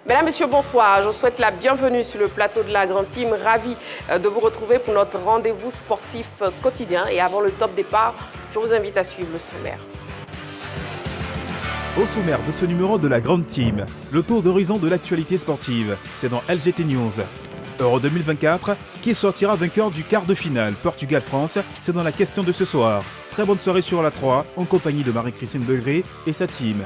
Mesdames, Messieurs, bonsoir. Je vous souhaite la bienvenue sur le plateau de la Grande Team. Ravi de vous retrouver pour notre rendez-vous sportif quotidien. Et avant le top départ, je vous invite à suivre le sommaire. Au sommaire de ce numéro de la Grande Team, le tour d'horizon de l'actualité sportive, c'est dans LGT News. Euro 2024, qui sortira vainqueur du quart de finale Portugal-France, c'est dans la question de ce soir. Très bonne soirée sur la 3, en compagnie de Marie-Christine Begré et sa team.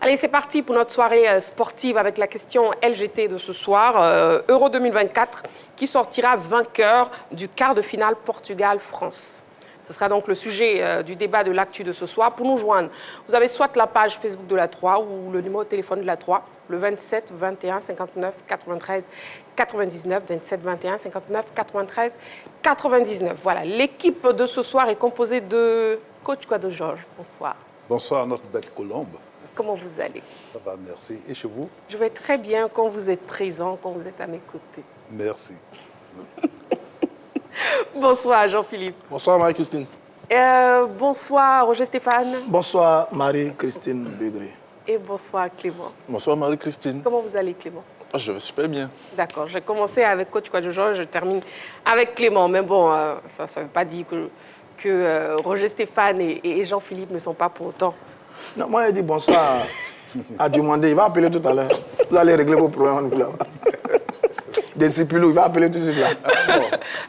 Allez, c'est parti pour notre soirée sportive avec la question LGT de ce soir. Euro 2024, qui sortira vainqueur du quart de finale Portugal-France. Ce sera donc le sujet du débat de l'actu de ce soir. Pour nous joindre, vous avez soit la page Facebook de la 3 ou le numéro de téléphone de la 3, le 27 21 59 93 99, 27 21 59 93 99. Voilà, l'équipe de ce soir est composée de Coach Quado Georges. Bonsoir. Bonsoir notre belle colombe. Comment vous allez? Ça va, merci. Et chez vous? Je vais très bien quand vous êtes présent, quand vous êtes à mes côtés. Merci. Bonsoir Jean-Philippe. Bonsoir Marie-Christine. Bonsoir Roger Stéphane. Bonsoir Marie-Christine Begré. Et bonsoir Clément. Bonsoir Marie-Christine. Comment vous allez Clément? Je vais super bien. D'accord, j'ai commencé avec Coach Quado Georges, je termine avec Clément. Mais bon, ça ne veut pas dire que Roger Stéphane et Jean-Philippe ne sont pas pour autant. Non, moi, j'ai dit bonsoir à Dumandé. Il va appeler tout à l'heure. Vous allez régler vos problèmes. Des Sipilou, il va appeler tout de suite là.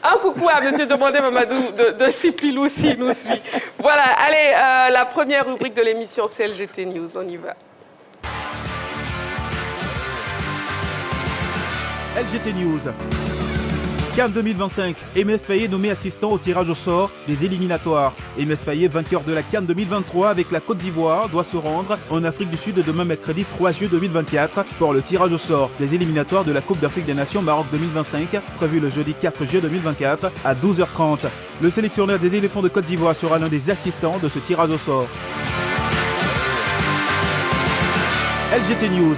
Un coucou à M. Dumandé Mamadou de Sipilou s'il nous suit. Voilà, allez, la première rubrique de l'émission, c'est LGT News. On y va. LGT News. CAN 2025, MS Faye nommé assistant au tirage au sort des éliminatoires. MS Faye, vainqueur de la CAN 2023 avec la Côte d'Ivoire, doit se rendre en Afrique du Sud demain mercredi 3 juillet 2024 pour le tirage au sort des éliminatoires de la Coupe d'Afrique des Nations Maroc 2025, prévu le jeudi 4 juillet 2024 à 12h30. Le sélectionneur des éléphants de Côte d'Ivoire sera l'un des assistants de ce tirage au sort. LGT News.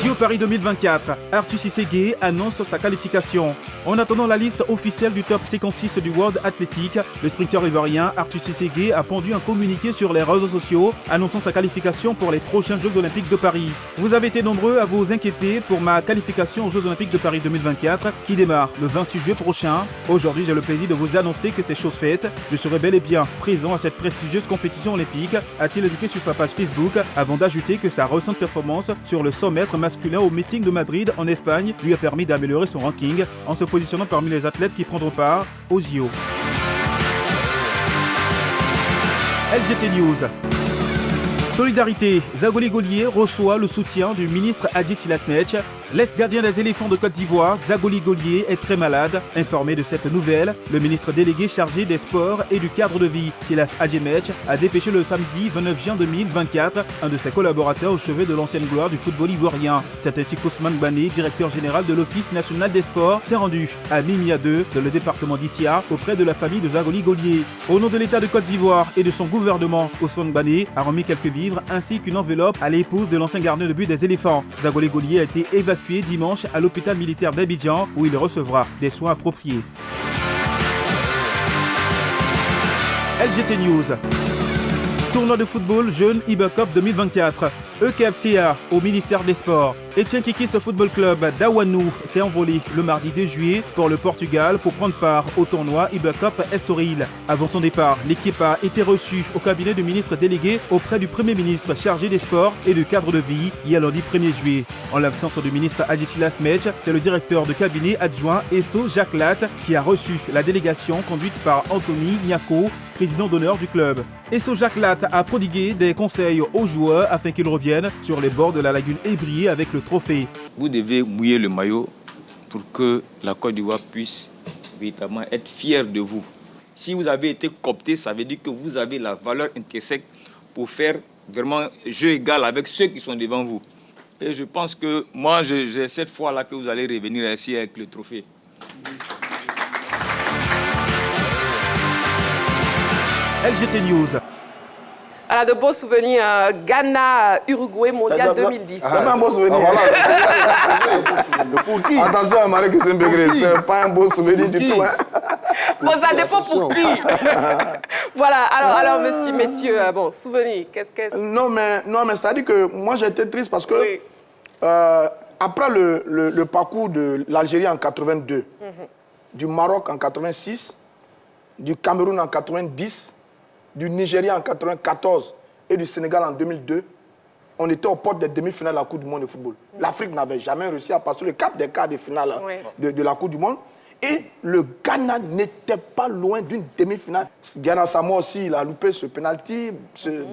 JO Paris 2024, Arthur Cissé annonce sa qualification. En attendant la liste officielle du top 56 du World Athletic, le sprinter ivoirien Arthur Cissé a pondu un communiqué sur les réseaux sociaux annonçant sa qualification pour les prochains Jeux Olympiques de Paris. Vous avez été nombreux à vous inquiéter pour ma qualification aux Jeux Olympiques de Paris 2024 qui démarre le 26 juillet prochain. Aujourd'hui, j'ai le plaisir de vous annoncer que c'est chose faite. Je serai bel et bien présent à cette prestigieuse compétition olympique, a-t-il indiqué sur sa page Facebook avant d'ajouter que sa récente performance sur le 100 mètres masculin au meeting de Madrid en Espagne lui a permis d'améliorer son ranking en se positionnant parmi les athlètes qui prendront part aux JO. LGT News. Solidarité, Zagoli Golier reçoit le soutien du ministre Hadji Silasmech. L'ex-gardien des éléphants de Côte d'Ivoire, Zagoli Golier, est très malade. Informé de cette nouvelle, le ministre délégué chargé des sports et du cadre de vie, Silas Hadjemech, a dépêché le samedi 29 juin 2024 un de ses collaborateurs au chevet de l'ancienne gloire du football ivoirien. C'est ainsi qu'Ousmane Bané, directeur général de l'Office national des sports, s'est rendu à Mimia 2, dans le département d'Issia, auprès de la famille de Zagoli Golier. Au nom de l'État de Côte d'Ivoire et de son gouvernement, Ousmane Bané a remis quelques vivres ainsi qu'une enveloppe à l'épouse de l'ancien gardien de but des éléphants. Zagoli Golier a été évacué dimanche à l'hôpital militaire d'Abidjan où il recevra des soins appropriés. LGT News. Tournoi de football jeune IBA Cup 2024. EKFCA au ministère des Sports. Etienne Kikis Football Club d'Awanou s'est envolé le mardi 2 juillet pour le Portugal pour prendre part au tournoi IBA Cup Estoril. Avant son départ, l'équipe a été reçue au cabinet du ministre délégué auprès du Premier ministre chargé des sports et du cadre de vie hier lundi 1er juillet. En l'absence du ministre Hadji Silasmech, c'est le directeur de cabinet adjoint Esso Jacques Latte qui a reçu la délégation conduite par Anthony Niako, président d'honneur du club. Esso Jacques Latte a prodigué des conseils aux joueurs afin qu'ils reviennent sur les bords de la lagune ébriée avec le trophée. Vous devez mouiller le maillot pour que la Côte d'Ivoire puisse véritablement être fière de vous. Si vous avez été coopté, ça veut dire que vous avez la valeur intrinsèque pour faire vraiment jeu égal avec ceux qui sont devant vous. Et je pense que moi, j'ai cette foi-là que vous allez revenir ici avec le trophée. LGT News. Voilà, de beaux souvenirs. Ghana-Uruguay mondial 2010. C'est pas un beau souvenir. Pour qui? Attention à Marie-Christine Begré, c'est pas un beau souvenir du tout. Hein. Bon, ça dépend pour qui. Voilà, alors messieurs, bon, souvenir, qu'est-ce Non, mais c'est-à-dire que moi, j'ai été triste parce que Oui. après le parcours de l'Algérie en 82, du Maroc en 86, du Cameroun en 90, du Nigeria en 94 et du Sénégal en 2002, on était aux portes des demi-finales de la Coupe du Monde de football. L'Afrique n'avait jamais réussi à passer le cap des quarts de finale Oui. de la Coupe du Monde. Et le Ghana n'était pas loin d'une demi-finale. Ghana Samoa aussi, il a loupé ce penalty.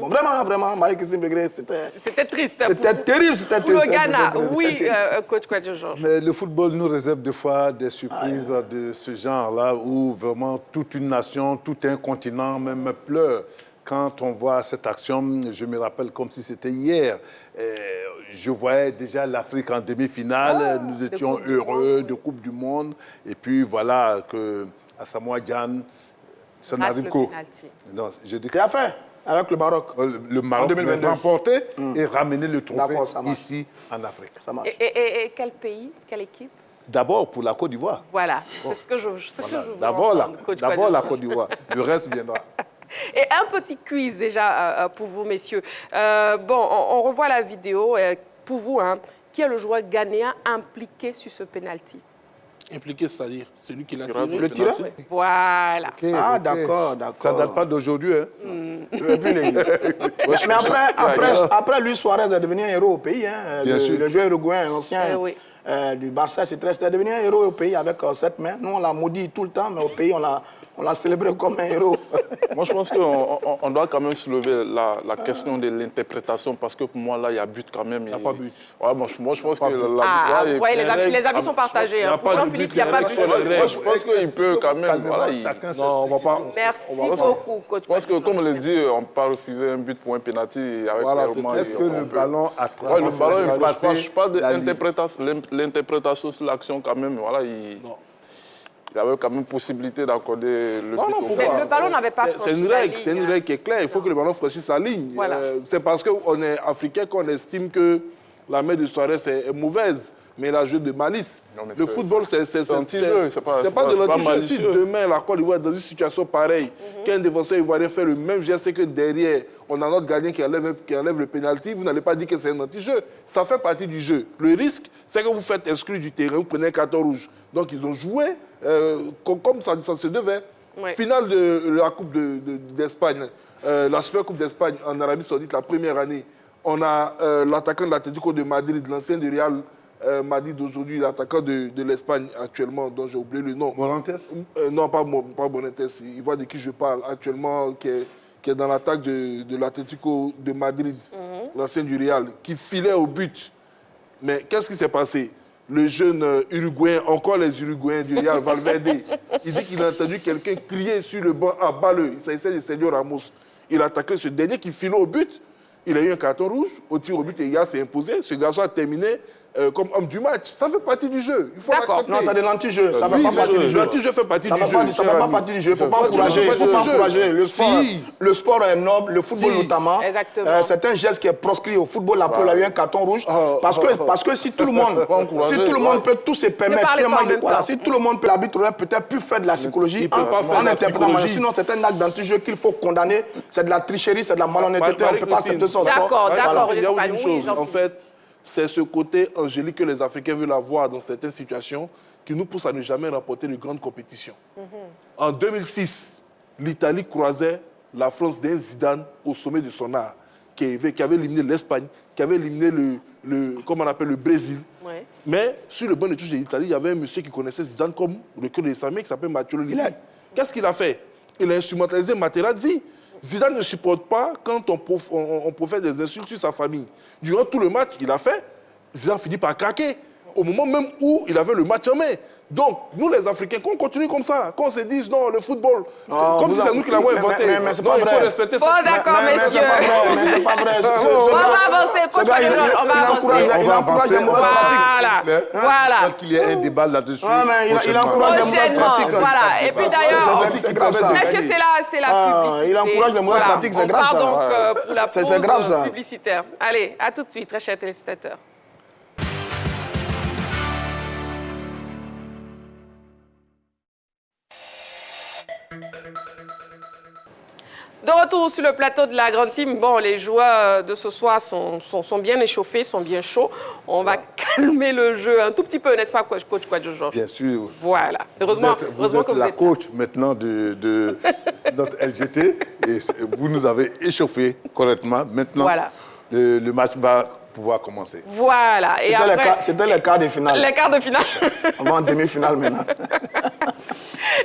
Bon, vraiment, Marie-Christine Begré, C'était triste. c'était terrible. C'était Pour le triste, Ghana, c'était oui, terrible. coach Kouadjo-Georges. Mais le football nous réserve des fois des surprises de ce genre-là où vraiment toute une nation, tout un continent même pleure. Quand on voit cette action, je me rappelle comme si c'était hier. Je voyais déjà l'Afrique en demi-finale. Nous étions Coupe du heureux Monde, de Coupe du Monde. Et puis voilà que Asamoah Gyan, ça Rate n'arrive le qu'au... penalty. Non, j'ai dit Qu'il a fait avec le Maroc. le Maroc En 2022. l'a remporté et ramener le trophée D'accord, ça marche. ici en Afrique. Ça marche. Et quel pays, quelle équipe? D'abord pour la Côte d'Ivoire. Voilà, c'est ce que je veux D'abord entendre, coach la Kouadjo-Georges. Côte d'Ivoire. Le reste viendra. Et un petit quiz déjà pour vous, messieurs. Bon, on revoit la vidéo. Pour vous, hein, qui est le joueur ghanéen impliqué sur ce penalty? Impliqué, c'est-à-dire celui qui l'a Qui tiré. rate Le tireur Voilà. Ok, Ah, ok. d'accord. Ça ne date pas d'aujourd'hui. Hein. Mais après, Luis Suarez est devenu un héros au pays. Hein. Bien sûr. Le joueur uruguayen, l'ancien Oui. du Barça, c'est devenu un héros au pays avec cette main. Nous, on l'a maudit tout le temps, mais au pays, on l'a célébré comme un héros. Moi, je pense qu'on doit quand même soulever la question de l'interprétation parce que pour moi, là, il y a but quand même. Il n'y a pas but. Ouais, moi, je pense que Les avis sont partagés. Il n'y a hein. Pour pas de Jean-Philippe, but, il n'y a pas de les but. règles sont les Moi, je pense qu'il peut quand même. Calmement, Voilà, chacun Non, on va pas. Merci on va pas- beaucoup, coach. Je pense que, comme on le dit, on ne peut pas refuser un but pour un penalty avec Voilà, les Romains, Est-ce et que on le peut- ballon a Ouais, le ballon est passé je parle de la ligne? l'interprétation sur l'action quand même. Voilà, il y avait quand même possibilité d'accorder le Non, but non, au pourquoi Mais le ballon n'avait pas C'est franchi une la règle, ligne, c'est une hein. règle qui est claire. Il faut que le ballon franchisse sa ligne. Voilà. C'est parce qu'on est africain qu'on estime que la main de Suarez est mauvaise, mais il a joué de malice. Non, mais Le c'est- football, c'est anti-jeu, c'est pas de malicieux. l'anti-jeu. Si demain, la Côte d'Ivoire est dans une situation pareille, qu'un défenseur ivoirien fait le même geste que derrière, on a notre gardien qui enlève le pénalty, vous n'allez pas dire que c'est un anti-jeu. Ça fait partie du jeu. Le risque, c'est que vous faites exclure du terrain, vous prenez un carton rouge. Donc, ils ont joué comme ça se devait. Ouais. Finale de la Coupe d'Espagne, la Super Coupe d'Espagne en Arabie Saoudite, la première année. On a l'attaquant de l'Atlético de Madrid, l'ancien de Real Madrid d'aujourd'hui, l'attaquant de l'Espagne actuellement, dont j'ai oublié le nom. Morantes? Non, pas Bonentes. Il voit de qui je parle actuellement, qui est dans l'attaque de l'Atlético de Madrid, l'ancien du Real, qui filait au but. Mais qu'est-ce qui s'est passé? Le jeune Uruguayen, encore les Uruguayens du Real, Valverde, il dit qu'il a entendu quelqu'un crier sur le banc à Balleux. Il s'agissait de Sergio Ramos. Il a attaqué ce dernier qui filait au but. Il a eu un carton rouge. Au tir au but, et il s'est imposé. Ce garçon a terminé comme homme du match. Ça fait partie du jeu. Il faut l'accepter. Non, c'est de l'anti-jeu. Ça ne Oui, fait pas partie du jeu. l'anti-jeu fait partie Ça du ne jeu. fait pas partie du jeu. Il ne faut pas encourager. Il faut pas encourager. Le sport est noble, le football Si. notamment. Exactement. C'est un geste qui est proscrit au football. Après, il a eu un carton rouge. Parce que si tout le monde peut tout se permettre, parlez pas en même temps. si tout le monde peut, l'arbitre aurait peut-être pu faire de la psychologie peut pas faire de la interprétant. psychologie. Sinon, c'est un acte d'anti-jeu qu'il faut condamner. C'est de la tricherie, c'est de la malhonnêteté. On ne peut pas accepter ça au sport. D'accord, d'accord. Il y a Voilà. une Oui, chose. Jean-Philippe. En fait, c'est ce côté angélique que les Africains veulent avoir dans certaines situations qui nous pousse à ne jamais remporter de grandes compétitions. En 2006, l'Italie croisait la France d'un Zidane au sommet de son art, qui avait éliminé l'Espagne, qui avait éliminé le Brésil. Ouais. Mais sur le banc de touche de l'Italie, il y avait un monsieur qui connaissait Zidane comme le cœur de sa main, qui s'appelle Matteo Lippi. Qu'est-ce qu'il a fait? Il a instrumentalisé Materazzi. Zidane ne supporte pas quand on profère des insultes sur sa famille. Durant tout le match, il a fait, Zidane finit par craquer. Au moment même où il avait le match en main. Donc, nous les Africains, qu'on continue comme ça, qu'on se dise non, le football, c'est comme si c'est nous qui l'avons inventé. mais c'est Non, pas il vrai. faut respecter Bon, ça. d'accord, Mais messieurs. c'est pas vrai. On va avancer, coach Kouadjo-Georges, on va avancer. Il encourage les mauvaises pratiques. Voilà, Je voilà. crois qu'il y ait un débat là-dessus. Ouais, mais il prochainement. encourage les mauvaises Prochainement, pratiques. voilà. Et puis d'ailleurs, C'est grave ça. messieurs, c'est la publicité. il encourage les mauvaises pratiques, c'est grave, On ça. part donc pour la C'est pause grave, ça. publicitaire. Allez, à tout de suite, très chers téléspectateurs. De retour sur le plateau de la Grande Team, bon, les joueurs de ce soir sont bien échauffés, sont bien chauds. On va calmer le jeu un tout petit peu, n'est-ce pas, coach Kwadjo Georges? Bien sûr. Voilà. Heureusement que vous la êtes coach maintenant de notre LGT et vous nous avez échauffé correctement. Maintenant, Voilà. le match va pouvoir commencer. Voilà. Et C'était les quarts de finale. les quarts de finale. On va en demi-finale maintenant.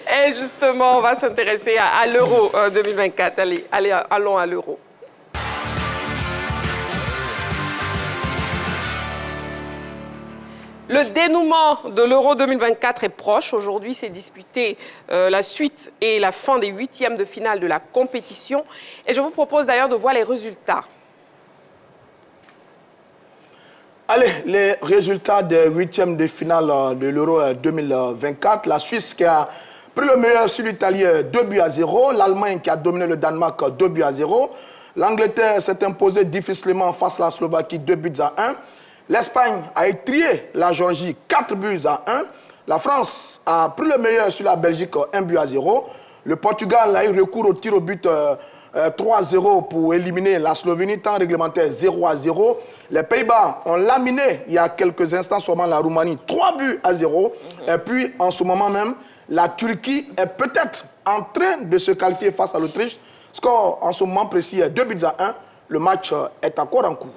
Et justement, on va s'intéresser à l'Euro 2024. Allons à l'Euro. Le dénouement de l'Euro 2024 est proche. Aujourd'hui, c'est disputé la suite et la fin des huitièmes de finale de la compétition. Et je vous propose d'ailleurs de voir les résultats. Allez, les résultats des huitièmes de finale de l'Euro 2024. La Suisse qui a pris le meilleur sur l'Italie 2-0. L'Allemagne qui a dominé le Danemark 2-0. L'Angleterre s'est imposée difficilement face à la Slovaquie 2-1. L'Espagne a étrié la Géorgie 4-1. La France a pris le meilleur sur la Belgique 1-0. Le Portugal a eu recours au tir au but 3-0 pour éliminer la Slovénie, temps réglementaire 0-0. Les Pays-Bas ont laminé il y a quelques instants seulement la Roumanie 3-0. Et puis en ce moment même, la Turquie est peut-être en train de se qualifier face à l'Autriche. Score en ce moment précis est 2-1. Le match est encore en cours.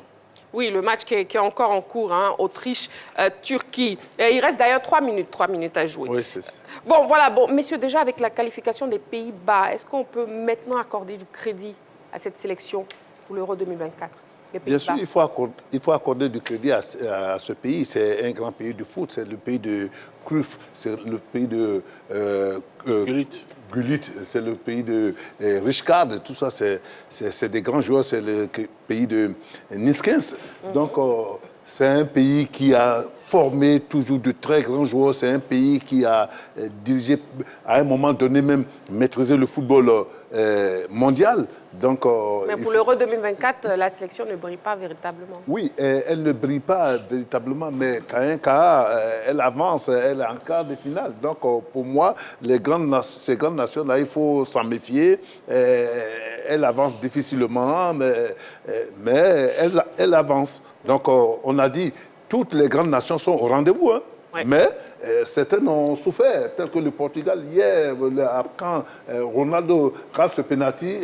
Oui, le match qui est encore en cours, hein, Autriche-Turquie. Il reste d'ailleurs 3 minutes à jouer. Oui, c'est ça. Bon, voilà, bon, messieurs, déjà avec la qualification des Pays-Bas, est-ce qu'on peut maintenant accorder du crédit à cette sélection pour l'Euro 2024? Bien sûr, il faut accorder du crédit à ce pays. C'est un grand pays de foot, c'est le pays de Cruyff, c'est le pays de Gullit, c'est le pays de Rijkaard, tout ça, c'est des grands joueurs, c'est le pays de Niskens. Donc, c'est un pays qui a formé toujours de très grands joueurs. C'est un pays qui a dirigé, à un moment donné même, maîtrisé le football mondial. Donc, mais pour l'Euro 2024, la sélection ne brille pas véritablement. Oui, elle ne brille pas véritablement, mais quand un cas, elle avance, elle est en quart de finale. Donc, pour moi, ces grandes nations-là, il faut s'en méfier. Elle avance difficilement, mais elle avance. Donc, on a dit, toutes les grandes nations sont au rendez-vous, hein. Ouais. Mais certains ont souffert, tel que le Portugal hier, quand Ronaldo rate ce penalty,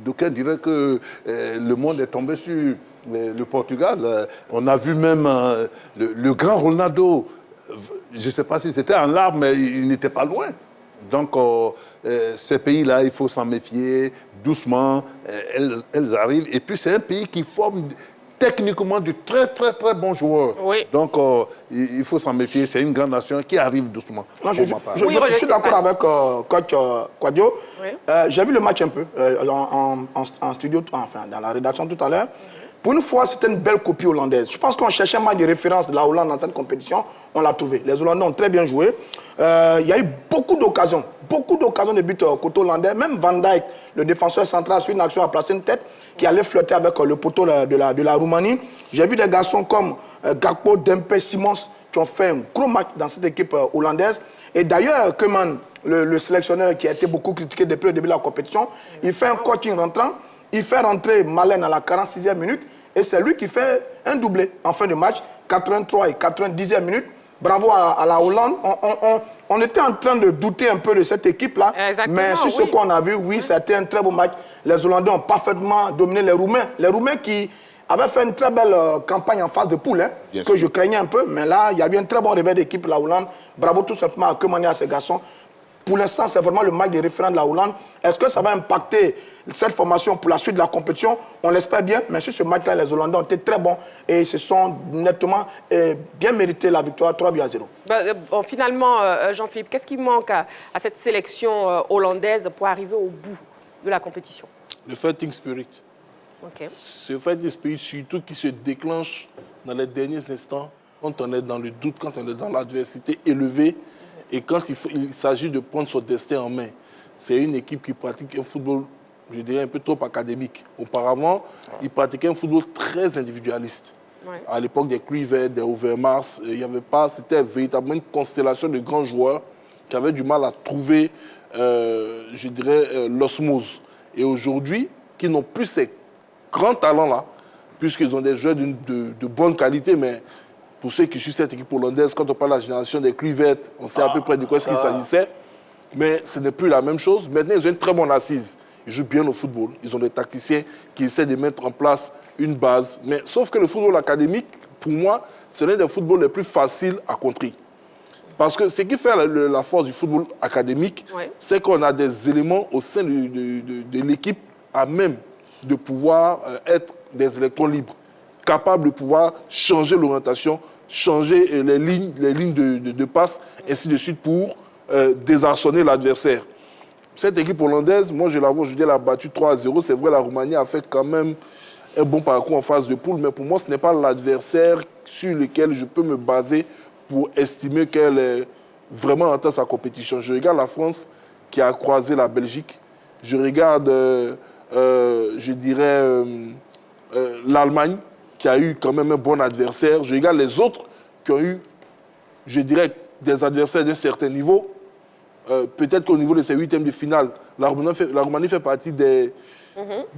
d'aucuns diraient que le monde est tombé sur le Portugal. On a vu même le grand Ronaldo, je ne sais pas si c'était en larmes, mais il n'était pas loin. Donc, ces pays-là, il faut s'en méfier doucement, elles arrivent. Et puis, c'est un pays qui forme techniquement de très, très, très bons joueurs. Oui. Donc, il faut s'en méfier. C'est une grande nation qui arrive doucement. Non, je suis d'accord avec coach Kwadjo. Oui. J'ai vu le match un peu en studio, enfin dans la rédaction tout à l'heure. Pour une fois, c'était une belle copie hollandaise. Je pense qu'on cherchait un match de référence de la Hollande dans cette compétition. On l'a trouvé. Les Hollandais ont très bien joué. Il y a eu beaucoup d'occasions de buts côté hollandais. Même Van Dijk, le défenseur central, sur une action a placé une tête qui allait flotter avec le poteau de la Roumanie. J'ai vu des garçons comme Gakpo, Dempsey, Simons qui ont fait un gros match dans cette équipe hollandaise. Et d'ailleurs, Koeman, le sélectionneur qui a été beaucoup critiqué depuis le début de la compétition, il fait un coaching rentrant. Il fait rentrer Malen à la 46e minute et c'est lui qui fait un doublé en fin de match, 83 et 90e minute. Bravo à la Hollande. On était en train de douter un peu de cette équipe-là. Mais sur ce qu'on a vu, oui, c'était un très beau match. Les Hollandais ont parfaitement dominé les Roumains. Les Roumains qui avaient fait une très belle campagne en phase de poule, hein, que je craignais un peu. Mais là, il y a eu un très bon réveil d'équipe, la Hollande. Bravo tout simplement à Koeman et à ces garçons. Pour l'instant, c'est vraiment le match des référents de la Hollande. Est-ce que ça va impacter cette formation pour la suite de la compétition? On l'espère bien, mais sur ce match-là, les Hollandais ont été très bons et se sont nettement bien mérité la victoire 3-0. Bon, finalement, Jean-Philippe, qu'est-ce qui manque à cette sélection hollandaise pour arriver au bout de la compétition? Le fighting spirit. Okay. Ce fighting spirit, surtout qui se déclenche dans les derniers instants, quand on est dans le doute, quand on est dans l'adversité élevée, et quand il s'agit de prendre son destin en main. C'est une équipe qui pratique un football, je dirais, un peu trop académique. Auparavant, ils pratiquaient un football très individualiste. Ouais. À l'époque des Kluivert, des Overmars, il y avait pas, c'était véritablement une constellation de grands joueurs qui avaient du mal à trouver, je dirais, l'osmose. Et aujourd'hui, qui n'ont plus ces grands talents-là, puisqu'ils ont des joueurs de bonne qualité, mais pour ceux qui suivent cette équipe hollandaise, quand on parle de la génération des Kluivert, on sait à peu près de quoi est-ce qu'il s'agissait, mais ce n'est plus la même chose. Maintenant, ils ont une très bonne assise. Ils jouent bien au football. Ils ont des tacticiens qui essaient de mettre en place une base. Mais sauf que le football académique, pour moi, c'est l'un des footballs les plus faciles à contrer. Parce que ce qui fait la force du football académique, c'est qu'on a des éléments au sein de l'équipe à même de pouvoir être des électrons libres, capables de pouvoir changer l'orientation, changer les lignes de passe, ainsi de suite, pour désarçonner l'adversaire. Cette équipe hollandaise, moi je la vois, elle a battu 3-0. C'est vrai, la Roumanie a fait quand même un bon parcours en phase de poule, mais pour moi, ce n'est pas l'adversaire sur lequel je peux me baser pour estimer qu'elle est vraiment en sa compétition. Je regarde la France qui a croisé la Belgique. Je regarde, je dirais, l'Allemagne qui a eu quand même un bon adversaire. Je regarde les autres qui ont eu, je dirais, des adversaires d'un certain niveau. Peut-être qu'au niveau de ces huitièmes de finale, la Roumanie fait partie des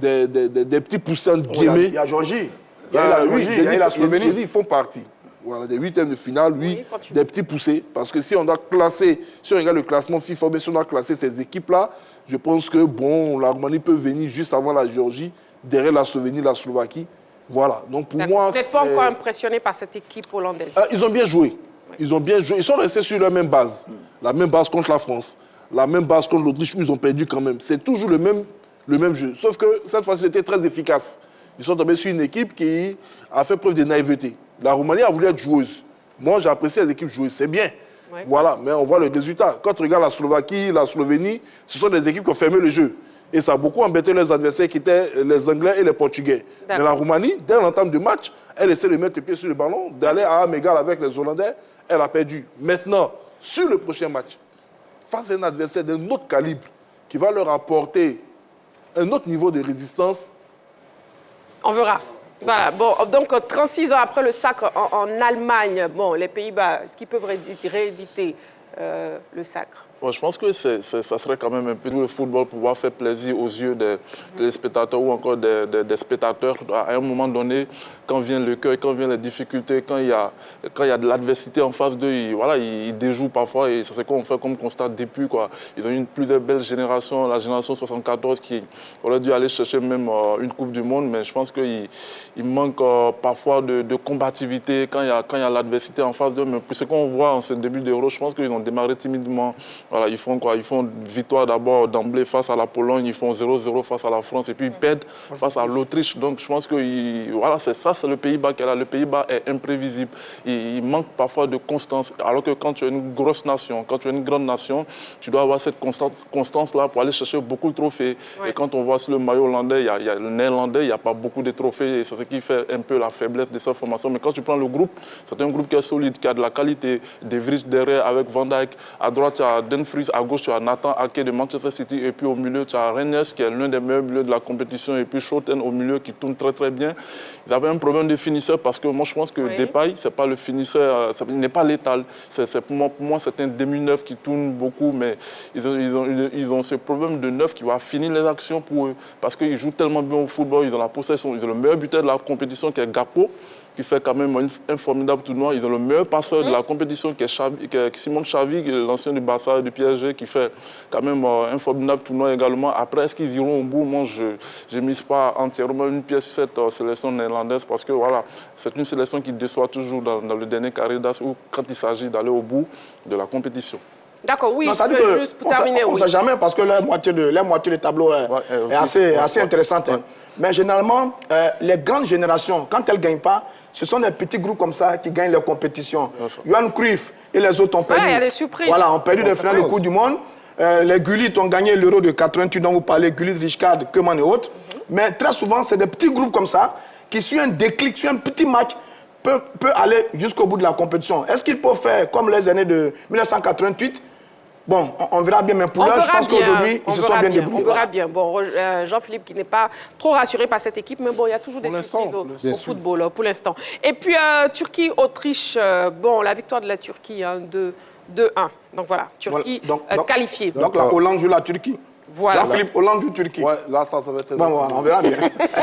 petits poussins de guillemets. Il y a Georgie, il y a la Georgie, il y a la Slovénie. Ils font partie. Voilà, des huitièmes de finale, oui, des petits poussés. Parce que si on doit classer, si on regarde le classement FIFA, mais si on doit classer ces équipes-là, je pense que bon, la Roumanie peut venir juste avant la Géorgie, derrière la Slovénie, la Slovaquie. Voilà. Donc pour moi, vous n'êtes pas encore impressionné par cette équipe hollandaise? Ils ont bien joué. Ils ont bien joué. Ils sont restés sur la même base. La même base contre la France. La même base contre l'Autriche où ils ont perdu quand même. C'est toujours le même jeu. Sauf que cette fois-ci, c'était très efficace. Ils sont tombés sur une équipe qui a fait preuve de naïveté. La Roumanie a voulu être joueuse. Moi, j'apprécie les équipes joueuses. C'est bien. Ouais. Voilà. Mais on voit le résultat. Quand on regarde la Slovaquie, la Slovénie, ce sont des équipes qui ont fermé le jeu. Et ça a beaucoup embêté les adversaires qui étaient les Anglais et les Portugais. Mais la Roumanie, dès l'entame du match, elle essaie de mettre le pied sur le ballon, d'aller à armes égales avec les Hollandais. Elle a perdu. Maintenant, sur le prochain match, face à un adversaire d'un autre calibre qui va leur apporter un autre niveau de résistance. On verra. Voilà. Bon, donc 36 ans après le sacre en Allemagne, bon, les Pays-Bas, est-ce qu'ils peuvent rééditer le sacre? Bon, je pense que ça serait quand même un peu le football pour pouvoir faire plaisir aux yeux des spectateurs ou encore des spectateurs. À un moment donné, quand vient le cœur, quand viennent les difficultés, quand il y a de l'adversité en face d'eux, ils déjouent parfois. Et c'est ce qu'on fait comme constat depuis. Ils ont eu une plus belle génération, la génération 74, qui aurait dû aller chercher même une Coupe du Monde. Mais je pense qu'il manque parfois de combativité quand il y a l'adversité en face d'eux. Mais ce qu'on voit en ce début d'Euro, je pense qu'ils ont démarré timidement. Voilà, ils font quoi? Ils font une victoire d'abord d'emblée face à la Pologne, ils font 0-0 face à la France et puis ils perdent face à l'Autriche. Donc je pense que voilà, c'est le Pays-Bas qu'elle a. Le Pays-Bas est imprévisible. Il manque parfois de constance. Alors que quand tu es une grosse nation, quand tu es une grande nation, tu dois avoir cette constance-là pour aller chercher beaucoup de trophées. Ouais. Et quand on voit sur le maillot hollandais, il y a le néerlandais, il n'y a pas beaucoup de trophées. C'est ce qui fait un peu la faiblesse de cette formation. Mais quand tu prends le groupe, c'est un groupe qui est solide, qui a de la qualité. De Vries derrière avec Van Dijk. À droite, tu as Dumfries, à gauche, tu as Nathan Ake de Manchester City, et puis au milieu, tu as Reynes, qui est l'un des meilleurs milieux de la compétition, et puis Schouten au milieu, qui tourne très très bien. Ils avaient un problème de finisseur, parce que moi, je pense que Depay, c'est pas le finisseur, il n'est pas létal. Pour moi, c'est un demi-neuf qui tourne beaucoup, mais ils ont ce problème de neuf qui va finir les actions pour eux, parce qu'ils jouent tellement bien au football, ils ont la possession, ils ont le meilleur buteur de la compétition, qui est Gakpo, qui fait quand même un formidable tournoi. Ils ont le meilleur passeur de la compétition, qui est Simon Xavi, l'ancien du Barça et du PSG, qui fait quand même un formidable tournoi également. Après, est-ce qu'ils iront au bout? Moi, je ne mise pas entièrement une pièce sur cette sélection néerlandaise, parce que voilà, c'est une sélection qui déçoit toujours dans le dernier carré d'as, ou quand il s'agit d'aller au bout de la compétition. D'accord, oui, juste pour terminer. On ne sait jamais, parce que la moitié du tableau est assez intéressante. Ouais. Mais généralement, les grandes générations, quand elles ne gagnent pas, ce sont des petits groupes comme ça qui gagnent les compétitions. Johan Cruyff et les autres ont perdu. Il y a des surprises. Voilà, ont perdu des finales de Coupe du Monde. Les Gullit ont gagné l'Euro de 88, dont vous parlez, Gullit, Rijkaard, Koeman et autres. Mais très souvent, c'est des petits groupes comme ça qui, sur un déclic, sur un petit match, peut aller jusqu'au bout de la compétition. Est-ce qu'ils peuvent faire comme les années de 1988? Bon, on verra bien, mais pour l'heure, je pense qu'aujourd'hui, ils se sont bien débrouillés. On verra bien. Bon, Jean-Philippe qui n'est pas trop rassuré par cette équipe, mais bon, il y a toujours des surprises au football pour l'instant. Et puis, Turquie-Autriche, bon, la victoire de la Turquie, 2-1. Donc voilà, Turquie qualifiée. Donc la Hollande joue la Turquie. Voilà. Jean-Philippe Hollande joue Turquie. Ouais, là, ça va être... Bon, voilà, on verra bien.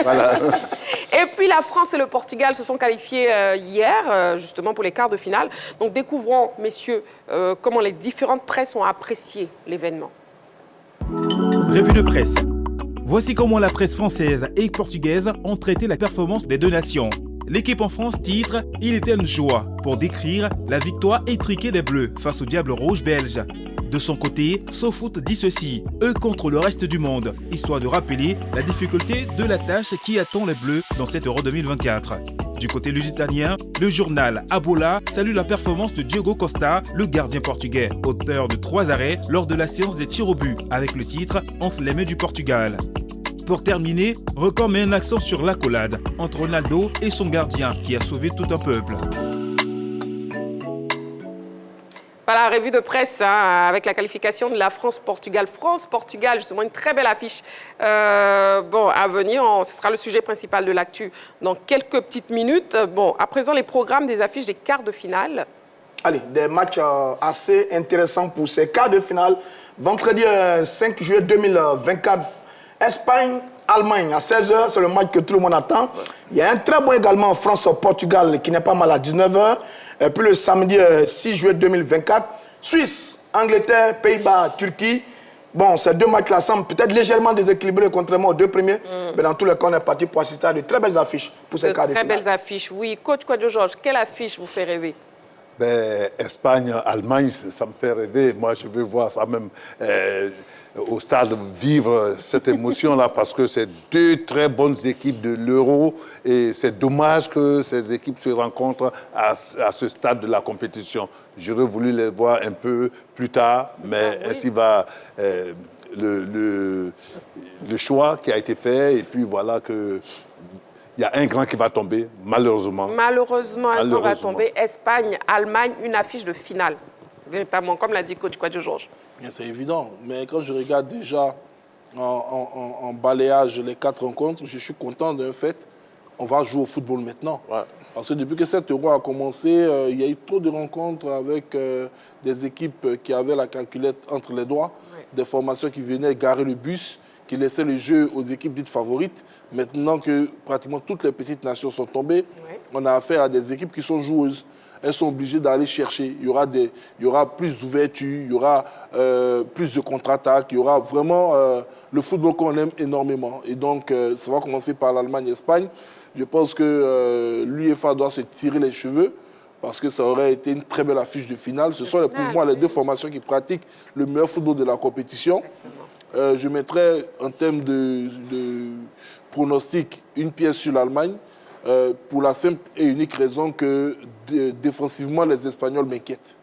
Voilà. Et puis la France et le Portugal se sont qualifiés hier, justement pour les quarts de finale. Donc découvrons, messieurs, comment les différentes presses ont apprécié l'événement. Revue de presse. Voici comment la presse française et portugaise ont traité la performance des deux nations. L'équipe en France titre « Il était une joie » pour décrire la victoire étriquée des Bleus face au Diable Rouge belge. De son côté, SoFoot dit ceci, eux contre le reste du monde, histoire de rappeler la difficulté de la tâche qui attend les Bleus dans cet Euro 2024. Du côté lusitanien, le journal Abola salue la performance de Diogo Costa, le gardien portugais, auteur de 3 arrêts lors de la séance des tirs au but, avec le titre « Entre les mains du Portugal ». Pour terminer, Record met un accent sur l'accolade entre Ronaldo et son gardien qui a sauvé tout un peuple. Voilà, revue de presse avec la qualification de la France-Portugal. France-Portugal, justement, une très belle affiche. Bon, à venir, ce sera le sujet principal de l'actu dans quelques petites minutes. Bon, à présent, les programmes des affiches des quarts de finale. Allez, des matchs assez intéressants pour ces quarts de finale. Vendredi 5 juillet 2024, Espagne-Allemagne à 16h, c'est le match que tout le monde attend. Il y a un très bon également France-Portugal qui n'est pas mal à 19h. Et puis le samedi 6 juillet 2024, Suisse, Angleterre, Pays-Bas, Turquie. Bon, ces deux matchs-là semblent peut-être légèrement déséquilibrés contrairement aux deux premiers. Mais dans tous les cas, on est parti pour assister à de très belles affiches pour ces quarts de finale. Très belles affiches, oui. Coach Kouadio Georges, quelle affiche vous fait rêver? Ben, Espagne, Allemagne, ça me fait rêver. Moi, je veux voir ça même au stade, vivre cette émotion-là, parce que c'est deux très bonnes équipes de l'Euro et c'est dommage que ces équipes se rencontrent à ce stade de la compétition. J'aurais voulu les voir un peu plus tard, mais ainsi va le choix qui a été fait, et puis voilà que... Il y a un grand qui va tomber, malheureusement. Malheureusement, un grand va tomber. Espagne, Allemagne, une affiche de finale. Véritablement, comme l'a dit coach Kouadio Georges. C'est évident, mais quand je regarde déjà en balayage les 4 rencontres, je suis content d'un fait, on va jouer au football maintenant. Ouais. Parce que depuis que cet Euro a commencé, il y a eu trop de rencontres avec des équipes qui avaient la calculette entre les doigts, des formations qui venaient garer le bus, qui laissait le jeu aux équipes dites favorites. Maintenant que pratiquement toutes les petites nations sont tombées, on a affaire à des équipes qui sont joueuses. Elles sont obligées d'aller chercher. Il y aura plus d'ouverture, il y aura plus de contre-attaques, il y aura vraiment le football qu'on aime énormément. Et donc, ça va commencer par l'Allemagne et l'Espagne. Je pense que l'UEFA doit se tirer les cheveux, parce que ça aurait été une très belle affiche de finale. Ce sont pour moi les deux formations qui pratiquent le meilleur football de la compétition. Je mettrais en termes de pronostic une pièce sur l'Allemagne pour la simple et unique raison que défensivement, les Espagnols m'inquiètent.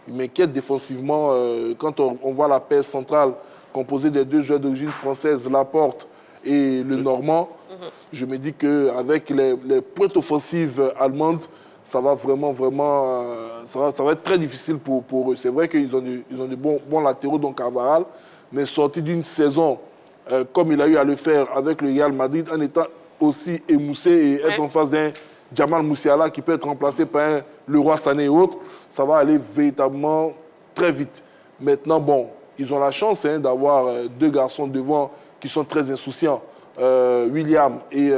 Ils m'inquiètent défensivement quand on voit la paire centrale composée des deux joueurs d'origine française, Laporte et le Normand. Je me dis qu'avec les pointes offensives allemandes, ça va vraiment, ça va être très difficile pour eux. C'est vrai qu'ils ont des bons latéraux, donc Carvajal, mais sorti d'une saison comme il a eu à le faire avec le Real Madrid, en étant aussi émoussé et être en face d'un Jamal Musiala qui peut être remplacé par un Leroy Sané et autres, ça va aller véritablement très vite. Maintenant, bon, ils ont la chance d'avoir deux garçons devant qui sont très insouciants, William et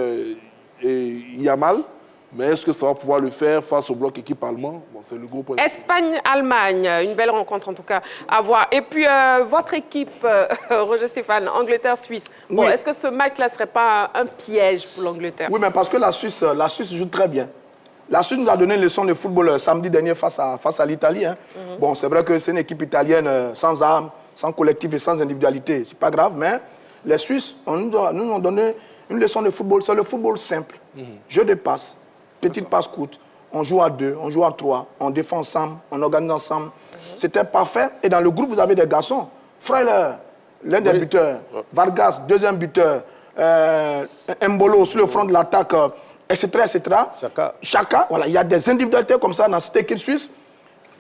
Yamal. Mais est-ce que ça va pouvoir le faire face au bloc équipe allemand? Bon, c'est le gros point. Espagne-Allemagne, une belle rencontre en tout cas à voir. Et puis votre équipe, Roger Stéphane, Angleterre-Suisse. Bon, est-ce que ce match-là ne serait pas un piège pour l'Angleterre? Oui, mais parce que la Suisse joue très bien. La Suisse nous a donné une leçon de football samedi dernier face à l'Italie. Bon, c'est vrai que c'est une équipe italienne sans âme, sans collectif et sans individualité. C'est pas grave, mais les Suisses nous ont donné une leçon de football. C'est le football simple. Jeu de passe. Petite passe courte, on joue à 2, on joue à 3, on défend ensemble, on organise ensemble. C'était parfait. Et dans le groupe, vous avez des garçons. Freuler, l'un des buteurs. Vargas, deuxième buteur. Mbolo sur le front de l'attaque, etc., etc. Chaka. Voilà, il y a des individualités comme ça dans cette équipe suisse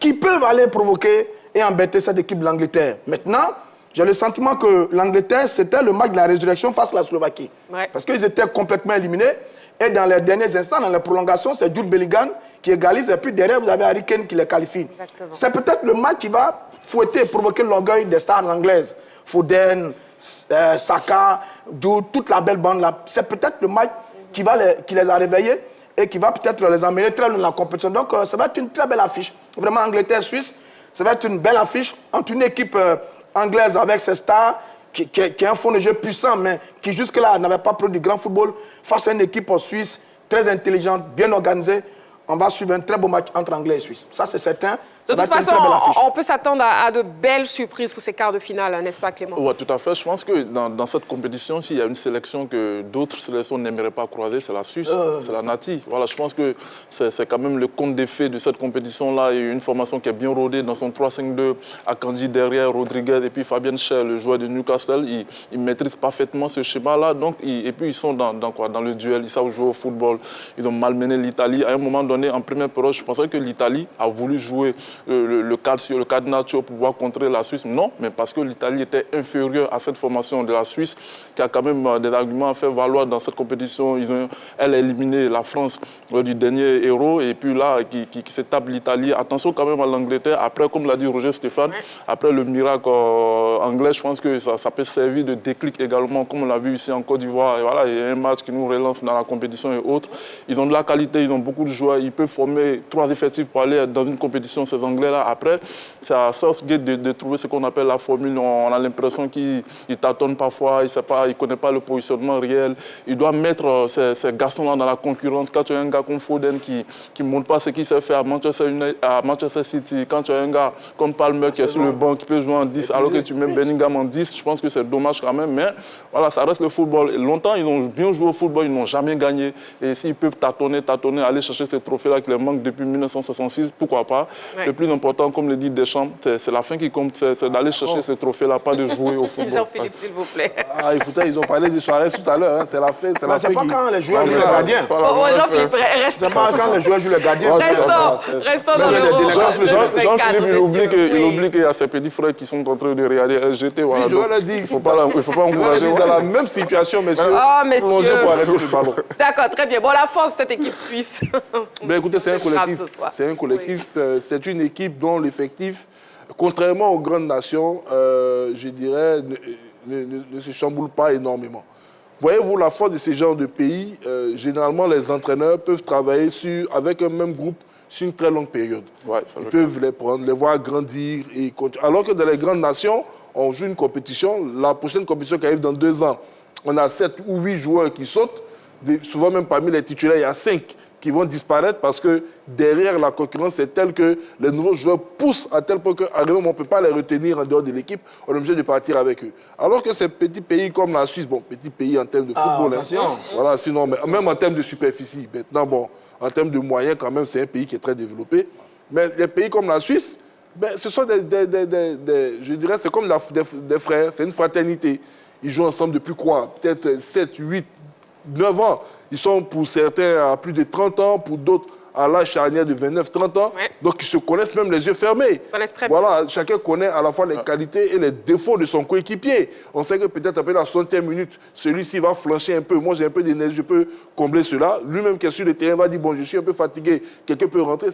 qui peuvent aller provoquer et embêter cette équipe de l'Angleterre. Maintenant, j'ai le sentiment que l'Angleterre, c'était le match de la résurrection face à la Slovaquie. Parce qu'ils étaient complètement éliminés. Et dans les derniers instants, dans les prolongations, c'est Jude Bellingham qui égalise. Et puis derrière, vous avez Harry Kane qui les qualifie. C'est peut-être le match qui va fouetter, provoquer l'orgueil des stars anglaises. Foden, Saka, Djour, toute la belle bande là. C'est peut-être le match qui les a réveillés et qui va peut-être les emmener très loin dans la compétition. Donc, ça va être une très belle affiche. Vraiment, Angleterre-Suisse, ça va être une belle affiche entre une équipe anglaise avec ses stars, qui a un fond de jeu puissant, mais qui jusque-là n'avait pas produit du grand football, face à une équipe suisse très intelligente, bien organisée. On va suivre un très beau match entre Anglais et Suisse. Ça, c'est certain. De toute façon, on peut s'attendre à de belles surprises pour ces quarts de finale, n'est-ce pas, Clément? Oui, tout à fait. Je pense que dans cette compétition, s'il y a une sélection que d'autres sélections n'aimeraient pas croiser, c'est la Suisse, c'est la Nati. Voilà, je pense que c'est quand même le conte des faits de cette compétition-là. Il y a une formation qui est bien rodée dans son 3-5-2, Akanji derrière, Rodriguez et puis Fabien Schär, le joueur de Newcastle. Ils maîtrisent parfaitement ce schéma-là. Et puis ils sont dans le duel, ils savent jouer au football. Ils ont malmené l'Italie. À un moment donné, en première période, je pensais que l'Italie a voulu jouer le cadenaccio pour pouvoir contrer la Suisse. Non, mais parce que l'Italie était inférieure à cette formation de la Suisse, qui a quand même des arguments à faire valoir dans cette compétition. Elle a éliminé la France du dernier Euro, et puis là, qui se tape l'Italie. Attention quand même à l'Angleterre. Après, comme l'a dit Roger Stéphane, après le miracle anglais, je pense que ça peut servir de déclic également, comme on l'a vu ici en Côte d'Ivoire. Et voilà, il y a un match qui nous relance dans la compétition et autres. Ils ont de la qualité, ils ont beaucoup de joueurs. Ils peuvent former 3 effectifs pour aller dans une compétition, ces Anglais-là. Après, c'est à Southgate de trouver ce qu'on appelle la formule. On a l'impression qu'il tâtonne parfois, il ne connaît pas le positionnement réel. Il doit mettre ces garçons-là dans la concurrence. Quand tu as un gars comme Foden qui ne montre pas ce qu'il sait faire à Manchester City, quand tu as un gars comme Palmer qui est sur le banc, qui peut jouer en 10, alors que tu mets Bellingham en 10, je pense que c'est dommage quand même. Mais voilà, ça reste le football. Et longtemps, ils ont bien joué au football, ils n'ont jamais gagné. Et s'ils peuvent tâtonner, aller chercher ces trophées-là qui leur manquent depuis 1966, pourquoi pas. Ouais. Le plus important, comme le dit Deschamps, c'est la fin qui compte, c'est d'aller chercher ces trophées-là, pas de jouer au football. Jean-Philippe, s'il vous plaît. Ah, écoutez, ils ont parlé de Suarez tout à l'heure, hein. C'est la fin. C'est pas quand les joueurs jouent le gardien. Jean-Philippe, restons. C'est pas quand les joueurs jouent le gardien. Restons dans l'Euro. Jean-Philippe, il oublie qu'il y a ces petits frères qui sont en train de regarder LGT. Voilà, oui, je l'ai dit. Il ne faut pas encourager. Dans la même situation, messieurs. Ah, messieurs. Pour arrêter le ballon. D'accord, très bien. Bon, la force de cette équipe suisse. Ben, écoutez, c'est un collectif. C'est un collectif. C'est une équipe dont l'effectif, contrairement aux grandes nations, je dirais, ne se chamboule pas énormément. Voyez-vous, la force de ces genres de pays, généralement, les entraîneurs peuvent travailler avec un même groupe sur une très longue période. Ouais, ils peuvent les prendre, les voir grandir. Alors que dans les grandes nations, on joue une compétition. La prochaine compétition qui arrive dans 2 ans, on a 7 ou 8 joueurs qui sautent. Souvent, même parmi les titulaires, il y a 5 qui vont disparaître parce que derrière, la concurrence est telle que les nouveaux joueurs poussent à tel point qu'à un moment, on ne peut pas les retenir en dehors de l'équipe. On est obligé de partir avec eux. Alors que ces petits pays comme la Suisse, bon, petit pays en termes de football, voilà, sinon, mais même en termes de superficie, maintenant, bon, en termes de moyens, quand même, c'est un pays qui est très développé. Mais les pays comme la Suisse, ben, ce sont je dirais, c'est comme des frères, c'est une fraternité. Ils jouent ensemble depuis quoi? Peut-être 7, 8, 9 ans. Ils sont pour certains à plus de 30 ans, pour d'autres à l'âge charnière de 29-30 ans. Ouais. Donc ils se connaissent même les yeux fermés. Ils connaissent très bien. Voilà, chacun connaît à la fois les qualités et les défauts de son coéquipier. On sait que peut-être après la 60e minute, celui-ci va flancher un peu. Moi j'ai un peu d'énergie, je peux combler cela. Lui-même qui est sur le terrain va dire, bon, je suis un peu fatigué, quelqu'un peut rentrer.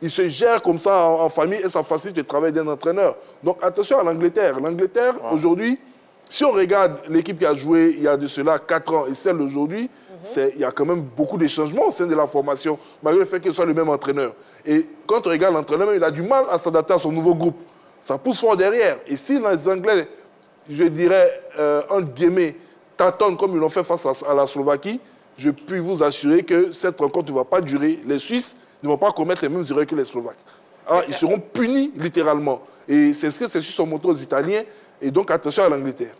Il se gère comme ça en famille et ça facilite le travail d'un entraîneur. Donc attention à l'Angleterre. L'Angleterre, aujourd'hui, si on regarde l'équipe qui a joué il y a de cela 4 ans et celle d'aujourd'hui, il y a quand même beaucoup de changements au sein de la formation, malgré le fait qu'il soit le même entraîneur. Et quand on regarde l'entraîneur, il a du mal à s'adapter à son nouveau groupe. Ça pousse fort derrière. Et si les Anglais, je dirais, entre guillemets, tâtonnent comme ils l'ont fait face à la Slovaquie, je puis vous assurer que cette rencontre ne va pas durer. Les Suisses ne vont pas commettre les mêmes erreurs que les Slovaques. Alors, ils seront punis littéralement. Et c'est ce que c'est sur son moto aux Italiens. Et donc, attention à l'Angleterre.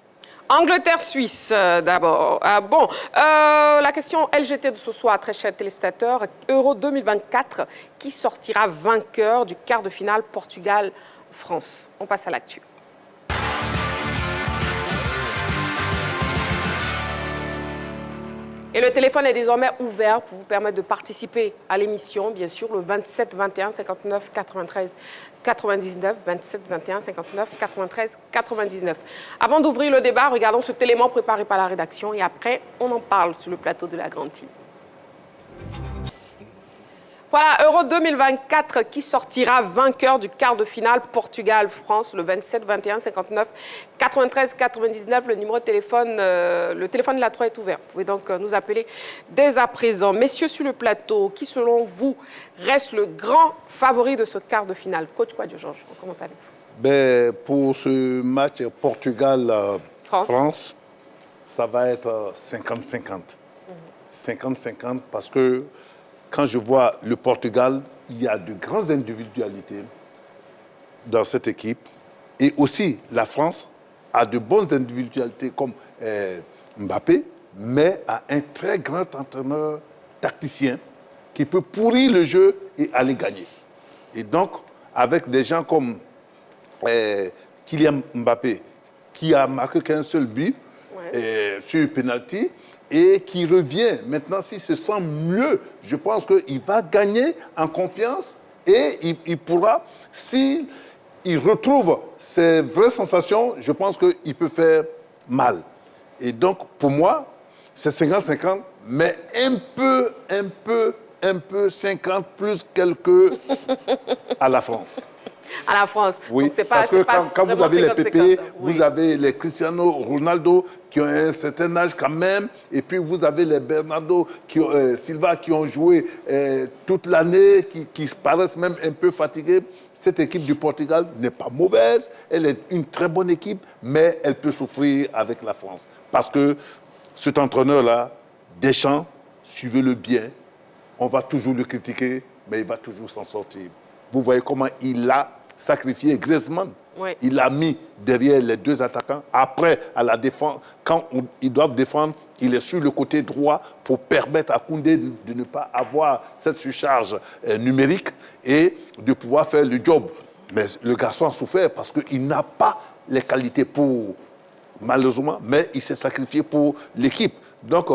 Angleterre-Suisse, d'abord. La question LGT de ce soir, très chers téléspectateurs, Euro 2024, qui sortira vainqueur du quart de finale Portugal-France? On passe à l'actu. Et le téléphone est désormais ouvert pour vous permettre de participer à l'émission, bien sûr, le 27 21 59 93 99, 27 21 59 93 99. Avant d'ouvrir le débat, regardons cet élément préparé par la rédaction et après, on en parle sur le plateau de la Grande Team. Voilà, Euro 2024 qui sortira vainqueur du quart de finale Portugal-France le 27 21 59 93 99. Le numéro de téléphone, le téléphone de la 3 est ouvert. Vous pouvez donc nous appeler dès à présent. Messieurs sur le plateau, qui selon vous reste le grand favori de ce quart de finale? Coach Kouadio Georges, on commence avec vous. Ben, pour ce match Portugal-France, ça va être 50-50. 50-50 parce que quand je vois le Portugal, il y a de grandes individualités dans cette équipe. Et aussi, la France a de bonnes individualités comme Mbappé, mais a un très grand entraîneur tacticien qui peut pourrir le jeu et aller gagner. Et donc, avec des gens comme Kylian Mbappé, qui a marqué qu'un seul but sur le penalty, et qui revient. Maintenant, s'il se sent mieux, je pense qu'il va gagner en confiance et il pourra, s'il retrouve ses vraies sensations, je pense qu'il peut faire mal. Et donc, pour moi, c'est 50-50, mais un peu 50 plus quelques à la France. À la France. Oui, donc parce que quand vous avez les Pépé, vous avez les Cristiano Ronaldo qui ont un certain âge quand même, et puis vous avez les Bernardo Silva qui ont joué toute l'année, qui paraissent même un peu fatigués. Cette équipe du Portugal n'est pas mauvaise, elle est une très bonne équipe, mais elle peut souffrir avec la France. Parce que cet entraîneur-là, Deschamps, suivez-le bien, on va toujours le critiquer, mais il va toujours s'en sortir. Vous voyez comment il a sacrifié Griezmann. Oui. Il l'a mis derrière les deux attaquants. Après, à la défense, quand ils doivent défendre, il est sur le côté droit pour permettre à Koundé de ne pas avoir cette surcharge numérique et de pouvoir faire le job. Mais le garçon a souffert parce qu'il n'a pas les qualités pour, malheureusement, mais il s'est sacrifié pour l'équipe. Donc,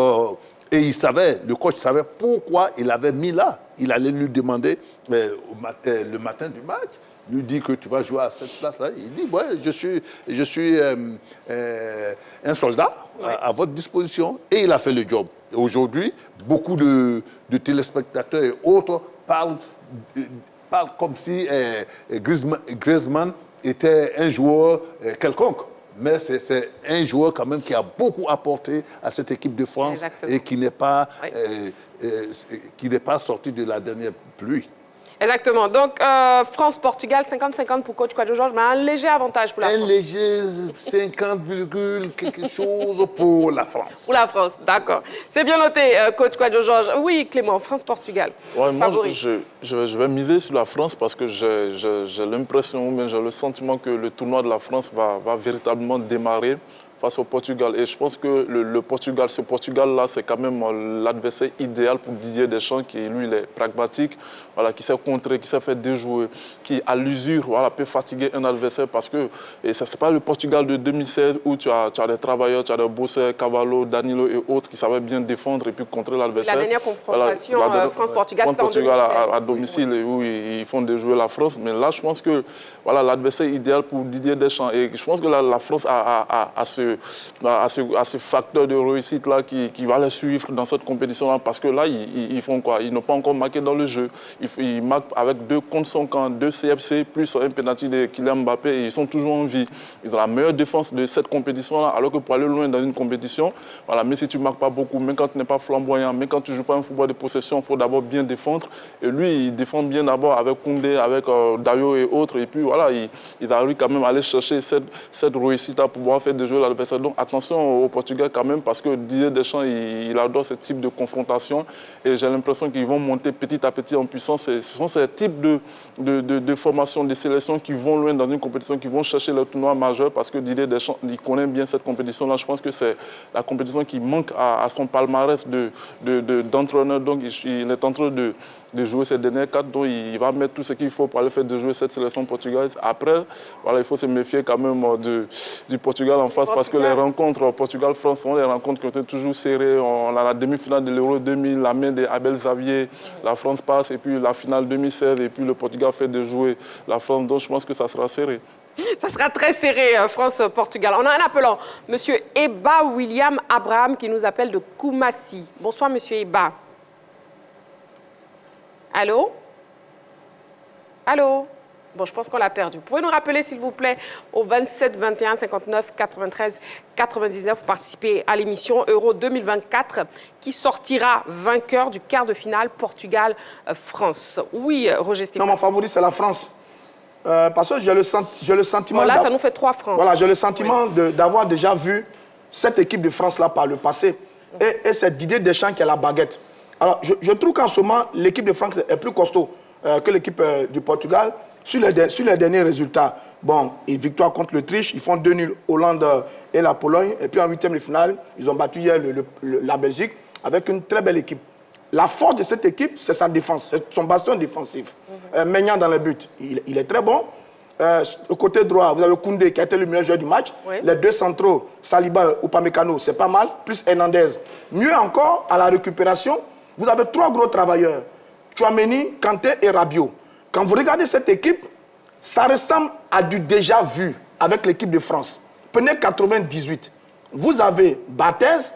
et il savait, le coach savait pourquoi il avait mis là. Il allait lui demander le matin du match, lui dit que tu vas jouer à cette place-là. Il dit, ouais, je suis un soldat à votre disposition. Et il a fait le job. Et aujourd'hui, beaucoup de téléspectateurs et autres parlent comme si Griezmann était un joueur quelconque. Mais c'est un joueur quand même qui a beaucoup apporté à cette équipe de France. Exactement. Et qui n'est pas, sorti de la dernière pluie. Exactement. Donc, France-Portugal, 50-50 pour coach Kouadio Georges, mais un léger avantage pour la France. Un léger 50, quelque chose pour la France. Pour la France, d'accord. C'est bien noté, coach Kouadio Georges. Oui, Clément, France-Portugal. Ouais, moi, je vais miser sur la France parce que j'ai l'impression, ou bien j'ai le sentiment que le tournoi de la France va véritablement démarrer face au Portugal. Et je pense que ce Portugal-là, c'est quand même l'adversaire idéal pour Didier Deschamps, qui, lui, il est pragmatique, voilà, qui sait contrer, qui sait faire déjouer, qui, à l'usure, voilà, peut fatiguer un adversaire parce que ce n'est pas le Portugal de 2016 où tu as des travailleurs, tu as des bosseurs, Cavallo, Danilo et autres qui savaient bien défendre et puis contrer l'adversaire. La dernière confrontation France-Portugal, c'était en 2016. À domicile, oui. Où ils font déjouer la France. Mais là, je pense que voilà, l'adversaire idéal pour Didier Deschamps. Et je pense que la France a ce facteur de réussite-là qui va les suivre dans cette compétition-là. Parce que là, ils font quoi? Ils n'ont pas encore marqué dans le jeu. Ils marquent avec 2 contre son camp, 2 CFC, plus un penalty de Kylian Mbappé. Et ils sont toujours en vie. Ils ont la meilleure défense de cette compétition-là. Alors que pour aller loin dans une compétition, voilà, même si tu ne marques pas beaucoup, même quand tu n'es pas flamboyant, même quand tu ne joues pas un football de possession, il faut d'abord bien défendre. Et lui, il défend bien d'abord avec Koundé, avec Dayo et autres. Et puis voilà, il arrive quand même à aller chercher cette réussite à pouvoir faire déjouer l'adversaire. Donc attention au Portugal quand même, parce que Didier Deschamps, il adore ce type de confrontation. Et j'ai l'impression qu'ils vont monter petit à petit en puissance. Et ce sont ces types de formations, de sélections qui vont loin dans une compétition, qui vont chercher le tournoi majeur, parce que Didier Deschamps, il connaît bien cette compétition-là. Je pense que c'est la compétition qui manque à son palmarès d'entraîneur. Donc il est en train de jouer ces dernières 4, donc il va mettre tout ce qu'il faut pour aller faire déjouer cette sélection portugaise. Après, voilà, il faut se méfier quand même du Portugal en face, parce que les rencontres Portugal-France sont des rencontres qui ont été toujours serrées. On a la demi-finale de l'Euro 2000, la main d'Abel Xavier, la France passe, et puis la finale 2016, et puis le Portugal fait déjouer la France. Donc je pense que ça sera serré. Ça sera très serré, France-Portugal. On a un appelant, M. Eba William Abraham, qui nous appelle de Koumassi. Bonsoir, M. Eba. Allô? Allô? Bon, je pense qu'on l'a perdu. Vous pouvez nous rappeler, s'il vous plaît, au 27 21 59 93 99 pour participer à l'émission Euro 2024 qui sortira vainqueur du quart de finale Portugal-France. Oui, Roger Stéphane. Non, mon favori, c'est la France. Parce que j'ai le sentiment... Bon, là, ça nous fait 3 France. Voilà, j'ai le sentiment d'avoir déjà vu cette équipe de France-là par le passé. Et c'est Didier Deschamps qui a la baguette. Alors, je trouve qu'en ce moment, l'équipe de France est plus costaud que l'équipe du Portugal. Sur les derniers résultats, bon, victoire contre l'Autriche, ils font 2-0 Hollande et la Pologne. Et puis en huitième de finale, ils ont battu hier la Belgique avec une très belle équipe. La force de cette équipe, c'est sa défense, c'est son bastion défensif. Maignan dans le but, il est très bon. Au côté droit, vous avez Koundé qui a été le meilleur joueur du match. Oui. Les deux centraux, Saliba et Upamecano, c'est pas mal, plus Hernandez. Mieux encore, à la récupération, vous avez 3 gros travailleurs. Tchouaméni, Kanté et Rabiot. Quand vous regardez cette équipe, ça ressemble à du déjà vu avec l'équipe de France. Prenez 98. Vous avez Barthez,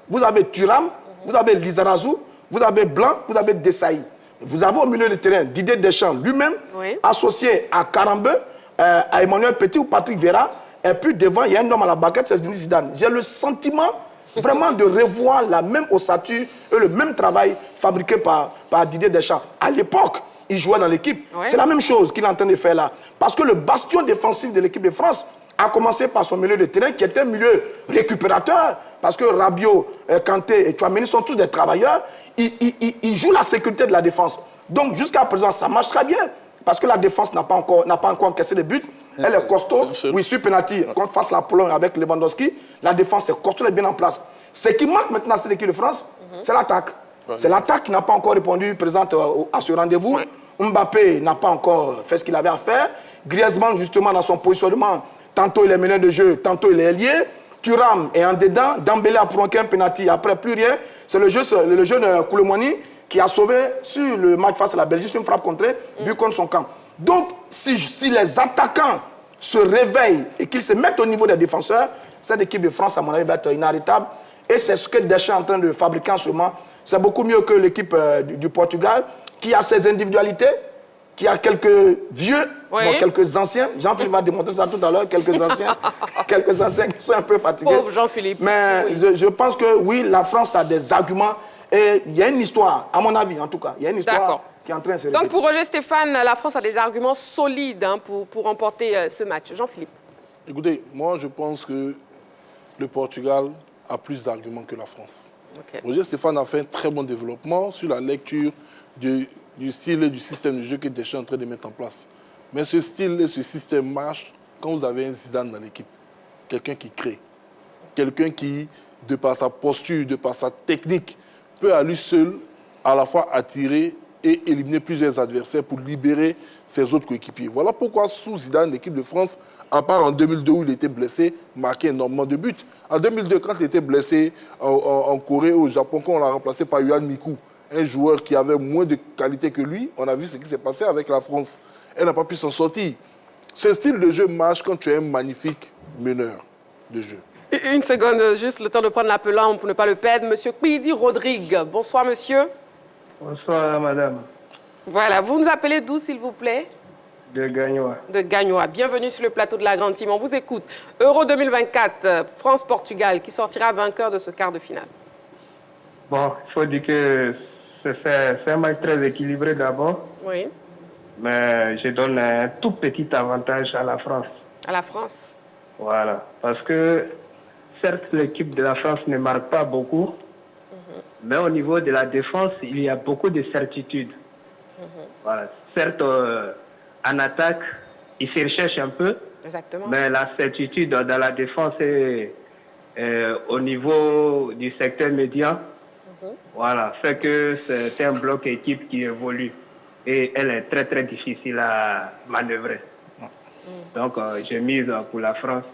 vous avez Thuram, vous avez Lizarazu, vous avez Blanc, vous avez Desailly. Vous avez au milieu de terrain Didier Deschamps lui-même, associé à Karambeu, à Emmanuel Petit ou Patrick Vieira. Et puis devant, il y a un homme à la baguette, c'est Zinedine Zidane. J'ai le sentiment vraiment de revoir la même ossature et le même travail fabriqué par Didier Deschamps. À l'époque, il jouait dans l'équipe. Ouais. C'est la même chose qu'il est en train de faire là. Parce que le bastion défensif de l'équipe de France a commencé par son milieu de terrain qui était un milieu récupérateur. Parce que Rabiot, Kanté et Tchouaméni sont tous des travailleurs. Ils jouent la sécurité de la défense. Donc jusqu'à présent, ça marche très bien. Parce que la défense n'a pas encore encaissé de but. Elle est costaud. Oui, sur penalty, contre face à la Pologne avec Lewandowski, la défense est costaud, elle est bien en place. Ce qui manque maintenant à cette équipe de France, c'est l'attaque. C'est l'attaque qui n'a pas encore répondu présente à ce rendez-vous. Ouais. Mbappé n'a pas encore fait ce qu'il avait à faire. Griezmann, justement, dans son positionnement, tantôt il est meneur de jeu, tantôt il est ailier. Thuram est en dedans. Dembélé a provoqué un penalty. Après, plus rien. C'est le jeune Koulibaly qui a sauvé sur le match face à la Belgique, une frappe contrée, but contre son camp. Donc, si les attaquants se réveillent et qu'ils se mettent au niveau des défenseurs, cette équipe de France, à mon avis, va être inarrêtable. Et c'est ce que Deschamps est en train de fabriquer en ce moment. C'est beaucoup mieux que l'équipe du Portugal, qui a ses individualités, qui a quelques vieux, bon, quelques anciens. Jean-Philippe va démontrer ça tout à l'heure, quelques anciens qui sont un peu fatigués. Pauvre Jean-Philippe. Mais je pense que oui, la France a des arguments. Et il y a une histoire, à mon avis en tout cas, il y a une histoire qui est en train de se répéter. Donc pour Roger Stéphane, la France a des arguments solides pour remporter ce match. Jean-Philippe. Écoutez, moi je pense que le Portugal a plus d'arguments que la France. Okay. Roger Stéphane a fait un très bon développement sur la lecture du style et du système de jeu que Deschamps est en train de mettre en place. Mais ce style et ce système marchent quand vous avez un Zidane dans l'équipe. Quelqu'un qui crée. Quelqu'un qui, de par sa posture, de par sa technique, peut à lui seul à la fois attirer et éliminer plusieurs adversaires pour libérer ses autres coéquipiers. Voilà pourquoi sous Zidane, l'équipe de France, à part en 2002 où il était blessé, marquait énormément de buts. En 2002, quand il était blessé en Corée ou au Japon, quand on l'a remplacé par Yuan Miku, un joueur qui avait moins de qualité que lui, on a vu ce qui s'est passé avec la France. Elle n'a pas pu s'en sortir. Ce style de jeu marche quand tu es un magnifique meneur de jeu. Une seconde, juste le temps de prendre l'appelant pour ne pas le perdre. Monsieur Kpidi Rodrigue. Bonsoir, monsieur. Bonsoir, madame. Voilà, vous nous appelez d'où, s'il vous plaît? De Gagnoa. De Gagnoa. Bienvenue sur le plateau de la Grande Team. On vous écoute. Euro 2024, France-Portugal, qui sortira vainqueur de ce quart de finale. Bon, il faut dire que c'est un match très équilibré d'abord. Oui. Mais je donne un tout petit avantage à la France. À la France? Voilà. Parce que, certes, l'équipe de la France ne marque pas beaucoup. Mais au niveau de la défense, il y a beaucoup de certitudes. Voilà. Certes, en attaque, ils se recherchent un peu. Exactement. Mais la certitude dans la défense est au niveau du secteur médian. Voilà. Fait que c'est un bloc équipe qui évolue. Et elle est très, très difficile à manœuvrer. Donc, j'ai mise pour la France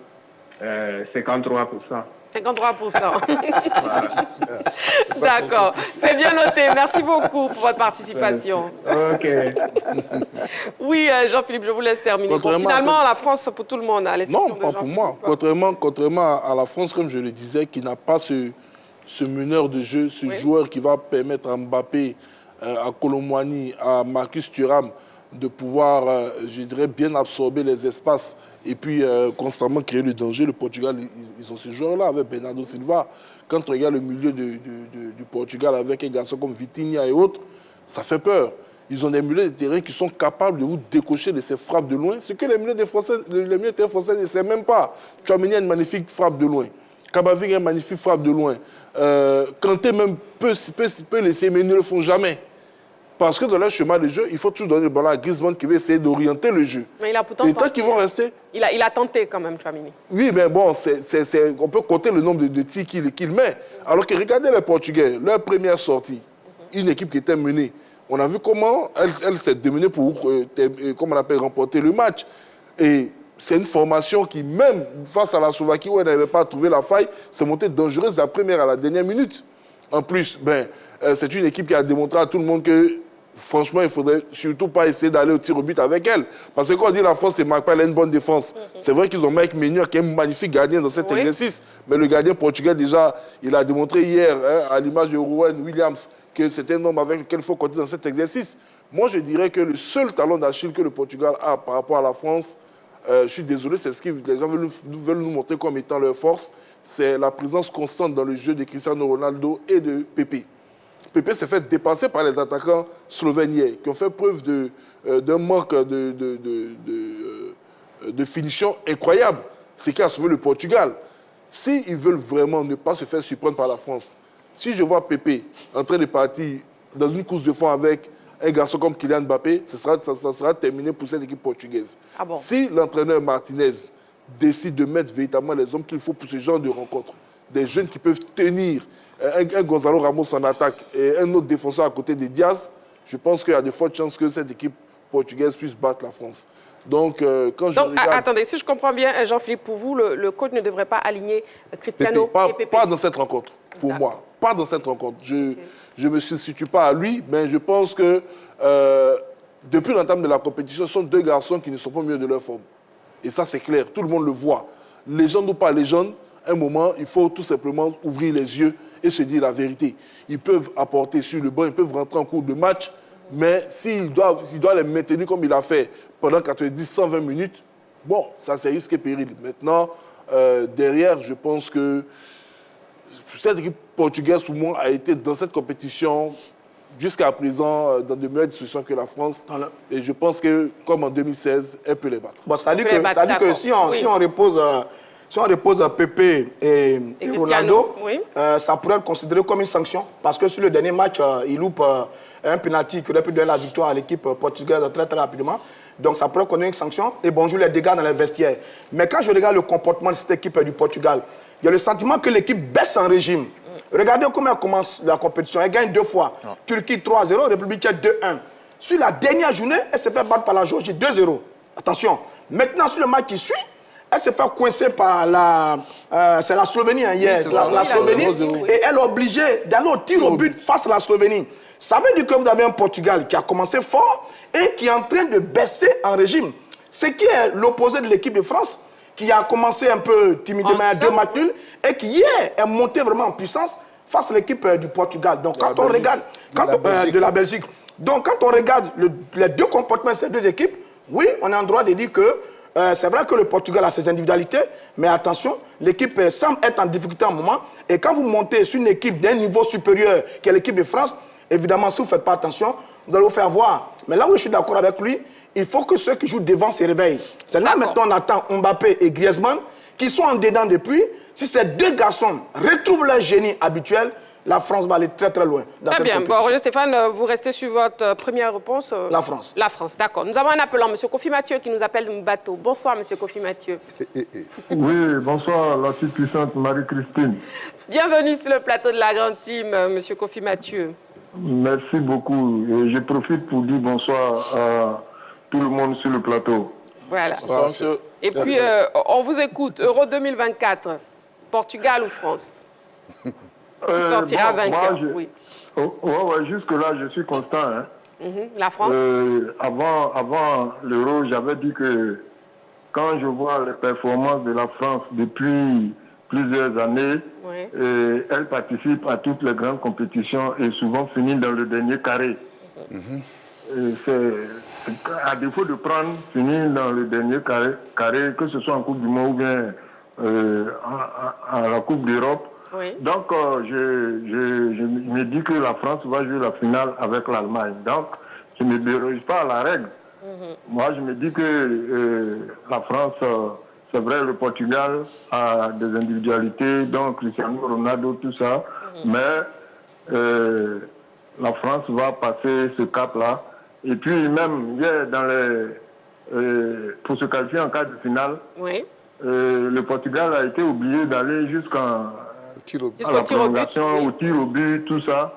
53%. 53%. D'accord. C'est bien noté. Merci beaucoup pour votre participation. OK. Oui, Jean-Philippe, je vous laisse terminer. Bon, finalement, la France, c'est pour tout le monde. Non, pas pour moi. Contrairement à la France, comme je le disais, qui n'a pas ce meneur de jeu, ce joueur qui va permettre à Mbappé à Colomboigny, à Marcus Thuram, de pouvoir, je dirais, bien absorber les espaces et puis constamment créer le danger. Le Portugal, ils ont ces joueurs-là avec Bernardo Silva. Quand on regarde le milieu du Portugal avec un garçon comme Vitinha et autres, ça fait peur. Ils ont des milieux de terrain qui sont capables de vous décocher de ces frappes de loin, ce que les milieux de terrain français ne savent même pas. Tchouaméni a une magnifique frappe de loin. Kamavinga a une magnifique frappe de loin. Kanté même peut laisser, mais ils ne le font jamais. Parce que dans leur chemin de jeu, il faut toujours donner le ballon à Griezmann qui va essayer d'orienter le jeu. Mais il a pourtant et tant qu'ils vont rester... Il a tenté quand même, Tchouaméni. Oui, mais bon, on peut compter le nombre de tirs qu'il met. Alors que regardez les Portugais, leur première sortie, une équipe qui était menée, on a vu comment elle s'est démenée pour comment on appelle, remporter le match. Et c'est une formation qui, même face à la Slovaquie, où elle n'avait pas trouvé la faille, s'est montée dangereuse de la première à la dernière minute. En plus, c'est une équipe qui a démontré à tout le monde que, franchement, il ne faudrait surtout pas essayer d'aller au tir au but avec elle. Parce que quand on dit la France ne marque pas, elle a une bonne défense. C'est vrai qu'ils ont Mike Maignan qui est un magnifique gardien dans cet exercice. Mais le gardien portugais, déjà, il a démontré hier, à l'image de Rowan Williams, que c'est un homme avec lequel il faut compter dans cet exercice. Moi, je dirais que le seul talon d'Achille que le Portugal a par rapport à la France, je suis désolé, c'est ce que les gens veulent nous montrer comme étant leur force, c'est la présence constante dans le jeu de Cristiano Ronaldo et de Pepe. Pepe s'est fait dépasser par les attaquants slovéniens qui ont fait preuve d'un manque de finition incroyable. C'est qui a sauvé le Portugal. S'ils veulent vraiment ne pas se faire surprendre par la France, si je vois Pepe en train de partir dans une course de fond avec un garçon comme Kylian Mbappé, ça sera terminé pour cette équipe portugaise. Ah bon? Si l'entraîneur Martinez décide de mettre véritablement les hommes qu'il faut pour ce genre de rencontre, des jeunes qui peuvent tenir, un Gonzalo Ramos en attaque et un autre défenseur à côté de Diaz, je pense qu'il y a de fortes chances que cette équipe portugaise puisse battre la France. Donc, quand je regarde... Attendez, si je comprends bien, Jean-Philippe, pour vous, le coach ne devrait pas aligner Cristiano et Pepe. Pas dans cette rencontre, pour moi. Pas dans cette rencontre. Je ne me situe pas à lui, mais je pense que depuis l'entame de la compétition, ce sont deux garçons qui ne sont pas au mieux de leur forme. Et ça, c'est clair. Tout le monde le voit. Légende ou pas légende, un moment, il faut tout simplement ouvrir les yeux et se dire la vérité. Ils peuvent apporter sur le banc, ils peuvent rentrer en cours de match, mais s'il doit les maintenir comme il a fait pendant 90, 120 minutes, bon, ça c'est risque et péril. Maintenant, derrière, je pense que cette équipe portugaise, pour moi, a été dans cette compétition jusqu'à présent dans de meilleures discussions que la France. Et je pense que, comme en 2016, elle peut les battre. Bon, ça dit que si on repose Pepe et Ronaldo, ça pourrait être considéré comme une sanction. Parce que sur le dernier match, il loupe un penalty qui aurait pu donner la victoire à l'équipe portugaise très très rapidement. Donc ça pourrait connaître une sanction. Et bonjour les dégâts dans les vestiaires. Mais quand je regarde le comportement de cette équipe du Portugal, il y a le sentiment que l'équipe baisse en régime. Regardez comment elle commence la compétition. Elle gagne 2 fois. Turquie 3-0, République tchèque 2-1. Sur la dernière journée, elle se fait battre par la Géorgie 2-0. Attention. Maintenant, sur le match qui suit, elle se fait coincer par c'est la Slovénie hier. La Slovénie. Et elle est obligée d'aller au tir au but face à la Slovénie. Ça veut dire que vous avez un Portugal qui a commencé fort et qui est en train de baisser en régime. Ce qui est l'opposé de l'équipe de France, qui a commencé un peu timidement à 2 matchs nuls et qui hier est monté vraiment en puissance face à l'équipe du Portugal. Donc quand on regarde de la Belgique. Donc quand on regarde les deux comportements de ces deux équipes, oui, on a le droit de dire que c'est vrai que le Portugal a ses individualités, mais attention, l'équipe semble être en difficulté à un moment. Et quand vous montez sur une équipe d'un niveau supérieur qui est l'équipe de France, évidemment, si vous ne faites pas attention, vous allez vous faire voir. Mais là où je suis d'accord avec lui, il faut que ceux qui jouent devant se réveillent. C'est là maintenant on attend Mbappé et Griezmann qui sont en dedans depuis. Si ces deux garçons retrouvent leur génie habituel, la France va aller très très loin dans cette compétition. Bon, Roger Stéphane, vous restez sur votre première réponse. La France. La France, d'accord. Nous avons un appelant, M. Kofi Mathieu, qui nous appelle Mbato. Bonsoir, M. Kofi Mathieu. Oui, bonsoir, la toute puissante Marie-Christine. Bienvenue sur le plateau de la Grande Team, M. Kofi Mathieu. Merci beaucoup. Et je profite pour dire bonsoir à tout le monde sur le plateau. Voilà. Et puis, on vous écoute. Euro 2024, Portugal ou France? Qui sortira vainqueur? Oui. Jusque-là, je suis constant. Hein. La France? Avant l'Euro, j'avais dit que quand je vois les performances de la France depuis plusieurs années, elle participe à toutes les grandes compétitions et souvent finit dans le dernier carré. À défaut de finir dans le dernier carré, que ce soit en Coupe du Monde ou bien à la Coupe d'Europe. Oui. Donc, je me dis que la France va jouer la finale avec l'Allemagne. Donc, je ne déroge pas à la règle. Moi, je me dis que la France, c'est vrai, le Portugal a des individualités, donc Cristiano Ronaldo, tout ça, mais la France va passer ce cap-là. Et puis, même, pour se qualifier en quart de finale, oui. Le Portugal a été obligé d'aller jusqu'à la prolongation, au tir au but, tout ça.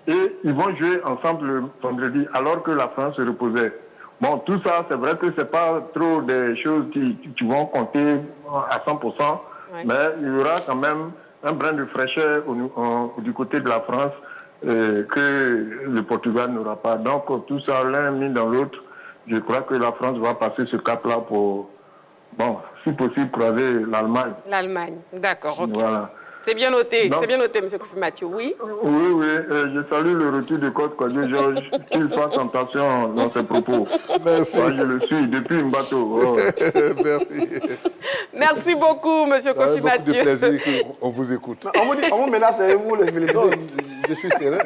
Et ils vont jouer ensemble le vendredi, alors que la France se reposait. Bon, tout ça, c'est vrai que ce n'est pas trop des choses qui vont compter à 100%, mais il y aura quand même un brin de fraîcheur du côté de la France que le Portugal n'aura pas. Donc, tout ça, l'un mis dans l'autre, je crois que la France va passer ce cap-là pour, bon, si possible, croiser l'Allemagne. L'Allemagne, d'accord, ok. Voilà. C'est bien noté, M. Kofi Mathieu, oui. Oui, je salue le retour de Coach Kwadjo Georges, qu'il fasse attention dans ses propos. Merci. Moi, je le suis depuis Mbato. Oh. Merci. Merci beaucoup, M. Kofi Mathieu. C'est un plaisir qu'on vous écoute. On vous menace, vous les félicitez. Je suis serein.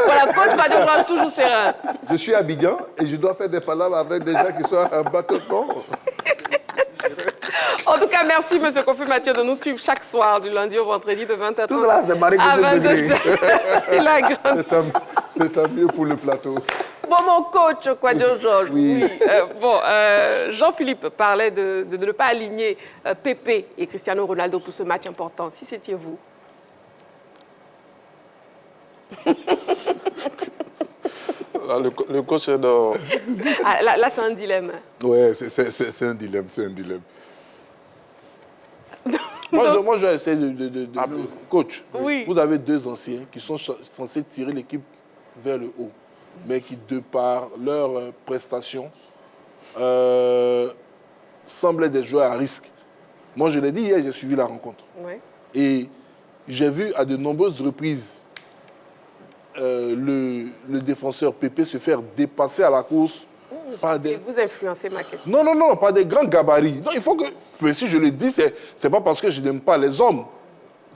Voilà, Coach Kwadjo Georges, toujours serein. Je suis à Abidjan et je dois faire des palabres avec des gens qui sont à Mbato. En tout cas, merci, M. Kofi Mathieu, de nous suivre chaque soir, du lundi au vendredi, de 20h30 tout là, c'est Marie à 22h. C'est la grande. C'est un mieux pour le plateau. Bon, mon coach, Kwadjo Georges, oui. Jean-Philippe parlait de ne pas aligner Pépé et Cristiano Ronaldo pour ce match important. Si c'était vous? Là, le coach est dans... Ah, là c'est un dilemme. Oui, c'est un dilemme, c'est un dilemme. Moi, je vais essayer coach, oui. Vous avez deux anciens qui sont censés tirer l'équipe vers le haut, mais qui, de par leurs prestations, semblaient des joueurs à risque. Moi, je l'ai dit hier, j'ai suivi la rencontre. Oui. Et j'ai vu à de nombreuses reprises le défenseur Pépé se faire dépasser à la course. Vous influencez ma question. Non, pas des grands gabarits. Non, il faut que... Mais si je le dis, c'est pas parce que je n'aime pas les hommes.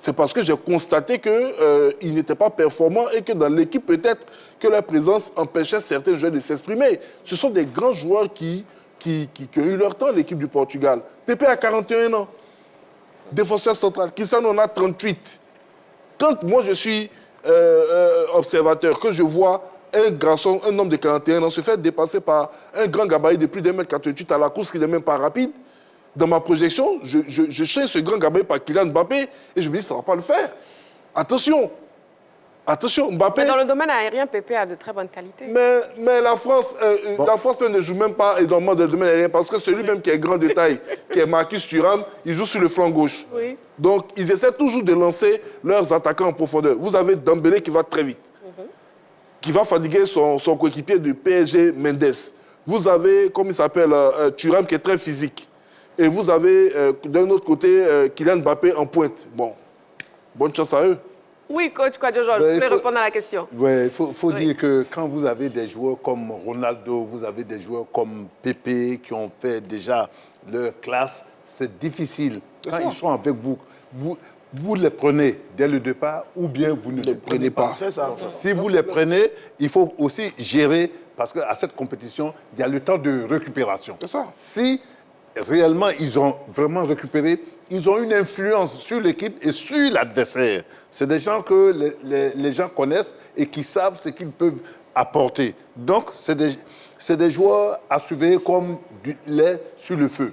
C'est parce que j'ai constaté qu'ils n'étaient pas performants et que dans l'équipe, peut-être que leur présence empêchait certains joueurs de s'exprimer. Ce sont des grands joueurs qui ont eu leur temps, l'équipe du Portugal. Pépé a 41 ans. Défenseur central. Cristiano en a 38. Quand moi, je suis observateur, que je vois un garçon, un homme de 41 ans se fait dépasser par un grand gabarit de plus d'1m88 à la course qui n'est même pas rapide. Dans ma projection, je change ce grand gabarit par Kylian Mbappé et je me dis, ça ne va pas le faire. Attention, Mbappé... Mais dans le domaine aérien, Pépé a de très bonnes qualités. Mais la France, la France ne joue même pas énormément dans le domaine aérien parce que celui-même qui est grand de taille, qui est Marcus Thuram, il joue sur le flanc gauche. Oui. Donc, ils essaient toujours de lancer leurs attaquants en profondeur. Vous avez Dembélé qui va très vite. Qui va fatiguer son coéquipier du PSG, Mendes. Vous avez, comme il s'appelle, Thuram qui est très physique. Et vous avez, d'un autre côté, Kylian Mbappé en pointe. Bon, bonne chance à eux. Oui, coach Kwadjo Georges, vous pouvez répondre à la question. Oui, il faut dire que quand vous avez des joueurs comme Ronaldo, vous avez des joueurs comme Pépé qui ont fait déjà leur classe, c'est difficile. Quand ils sont avec vous, vous les prenez dès le départ ou bien vous ne les prenez pas. C'est ça. Si vous les prenez, il faut aussi gérer, parce qu'à cette compétition, il y a le temps de récupération. C'est ça. Si réellement ils ont vraiment récupéré, ils ont une influence sur l'équipe et sur l'adversaire. C'est des gens que les gens connaissent et qui savent ce qu'ils peuvent apporter. Donc, c'est des joueurs à surveiller comme du lait sur le feu.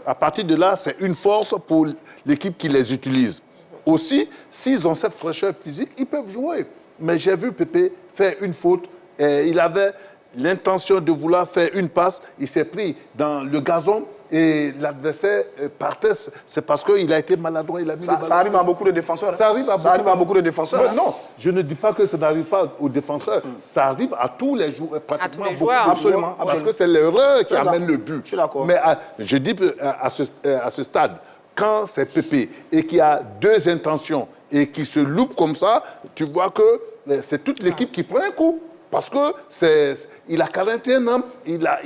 À partir de là, c'est une force pour l'équipe qui les utilise. Aussi, s'ils ont cette fraîcheur physique, ils peuvent jouer. Mais j'ai vu Pépé faire une faute. Il avait l'intention de vouloir faire une passe. Il s'est pris dans le gazon et l'adversaire partait. C'est parce qu'il a été maladroit. Il a mis ça arrive à beaucoup de défenseurs. Ça arrive à beaucoup de défenseurs. Non, je ne dis pas que ça n'arrive pas aux défenseurs. Ça arrive à tous les joueurs, pratiquement à tous les joueurs. Absolument. Parce que c'est l'erreur qui amène le but. Je suis d'accord. Mais je dis à ce stade, quand c'est Pépé et qui a deux intentions et qui se loupe comme ça, tu vois que c'est toute l'équipe qui prend un coup. Parce qu'il a 41 ans, il a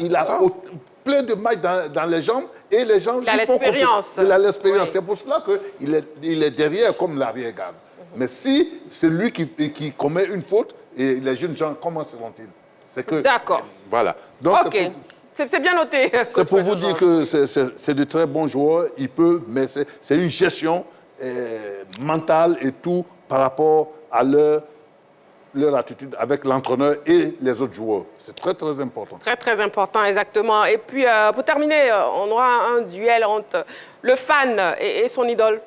plein de matchs dans les jambes et les gens il a l'expérience. Il a l'expérience. Oui. C'est pour cela qu'il est derrière comme l'arrière-garde. Mais si c'est lui qui commet une faute, et les jeunes gens, comment seront-ils? C'est que... D'accord. Voilà. Donc, ok. C'est bien noté. C'est pour vous dire que c'est de très bons joueurs. Il peut, mais c'est une gestion mentale et tout par rapport à leur attitude avec l'entraîneur et les autres joueurs. C'est très, très important. Très, très important, exactement. Et puis, pour terminer, on aura un duel entre le fan et son idole.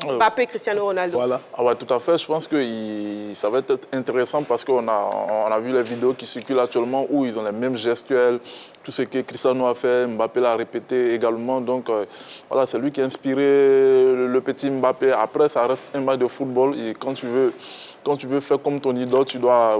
Mbappé, Cristiano Ronaldo. Voilà. Ah ouais, tout à fait. Je pense que ça va être intéressant parce qu'on a vu les vidéos qui circulent actuellement où ils ont les mêmes gestuels. Tout ce que Cristiano a fait, Mbappé l'a répété également. Donc, voilà, c'est lui qui a inspiré le petit Mbappé. Après, ça reste un match de football. Et quand tu veux faire comme ton idole, tu dois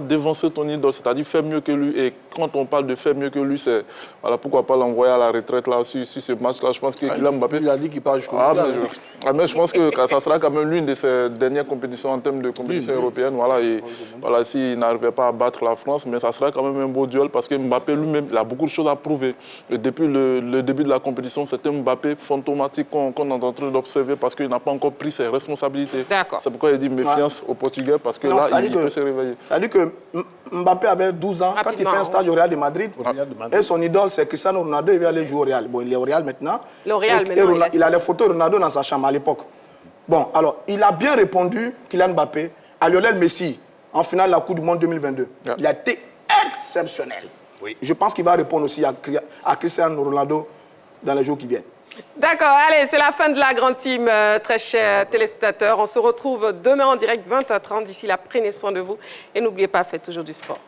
dévancer ton idole, c'est-à-dire faire mieux que lui. Et quand on parle de faire mieux que lui, c'est voilà, pourquoi pas l'envoyer à la retraite là aussi, sur ce match-là. Je pense que Kylian Mbappé. Il a dit qu'il part jusqu'au bout. Mais je pense que ça sera quand même l'une de ses dernières compétitions en termes de compétition européenne. Voilà, et voilà, s'il n'arrivait pas à battre la France, mais ça sera quand même un beau duel parce que Mbappé lui-même, il a beaucoup de choses à prouver. Et depuis le début de la compétition, c'est un Mbappé fantomatique qu'on est en train d'observer parce qu'il n'a pas encore pris ses responsabilités. C'est pourquoi il dit méfiance aux Portugais parce que là, il peut se réveiller. C'est-à-dire que Mbappé avait 12 ans quand il fait un stage au Real de Madrid. Et son idole, c'est Cristiano Ronaldo. Il veut aller jouer au Real. Bon, il est au Real maintenant. Il a les photos de Ronaldo dans sa chambre à l'époque. Bon, alors, il a bien répondu, Kylian Mbappé, à Lionel Messi en finale de la Coupe du Monde 2022. Il a été exceptionnel. Oui. Je pense qu'il va répondre aussi à Cristiano Ronaldo dans les jours qui viennent. D'accord, allez, c'est la fin de la grande team, très chers téléspectateurs. On se retrouve demain en direct, 20h30. D'ici là, prenez soin de vous et n'oubliez pas, faites toujours du sport.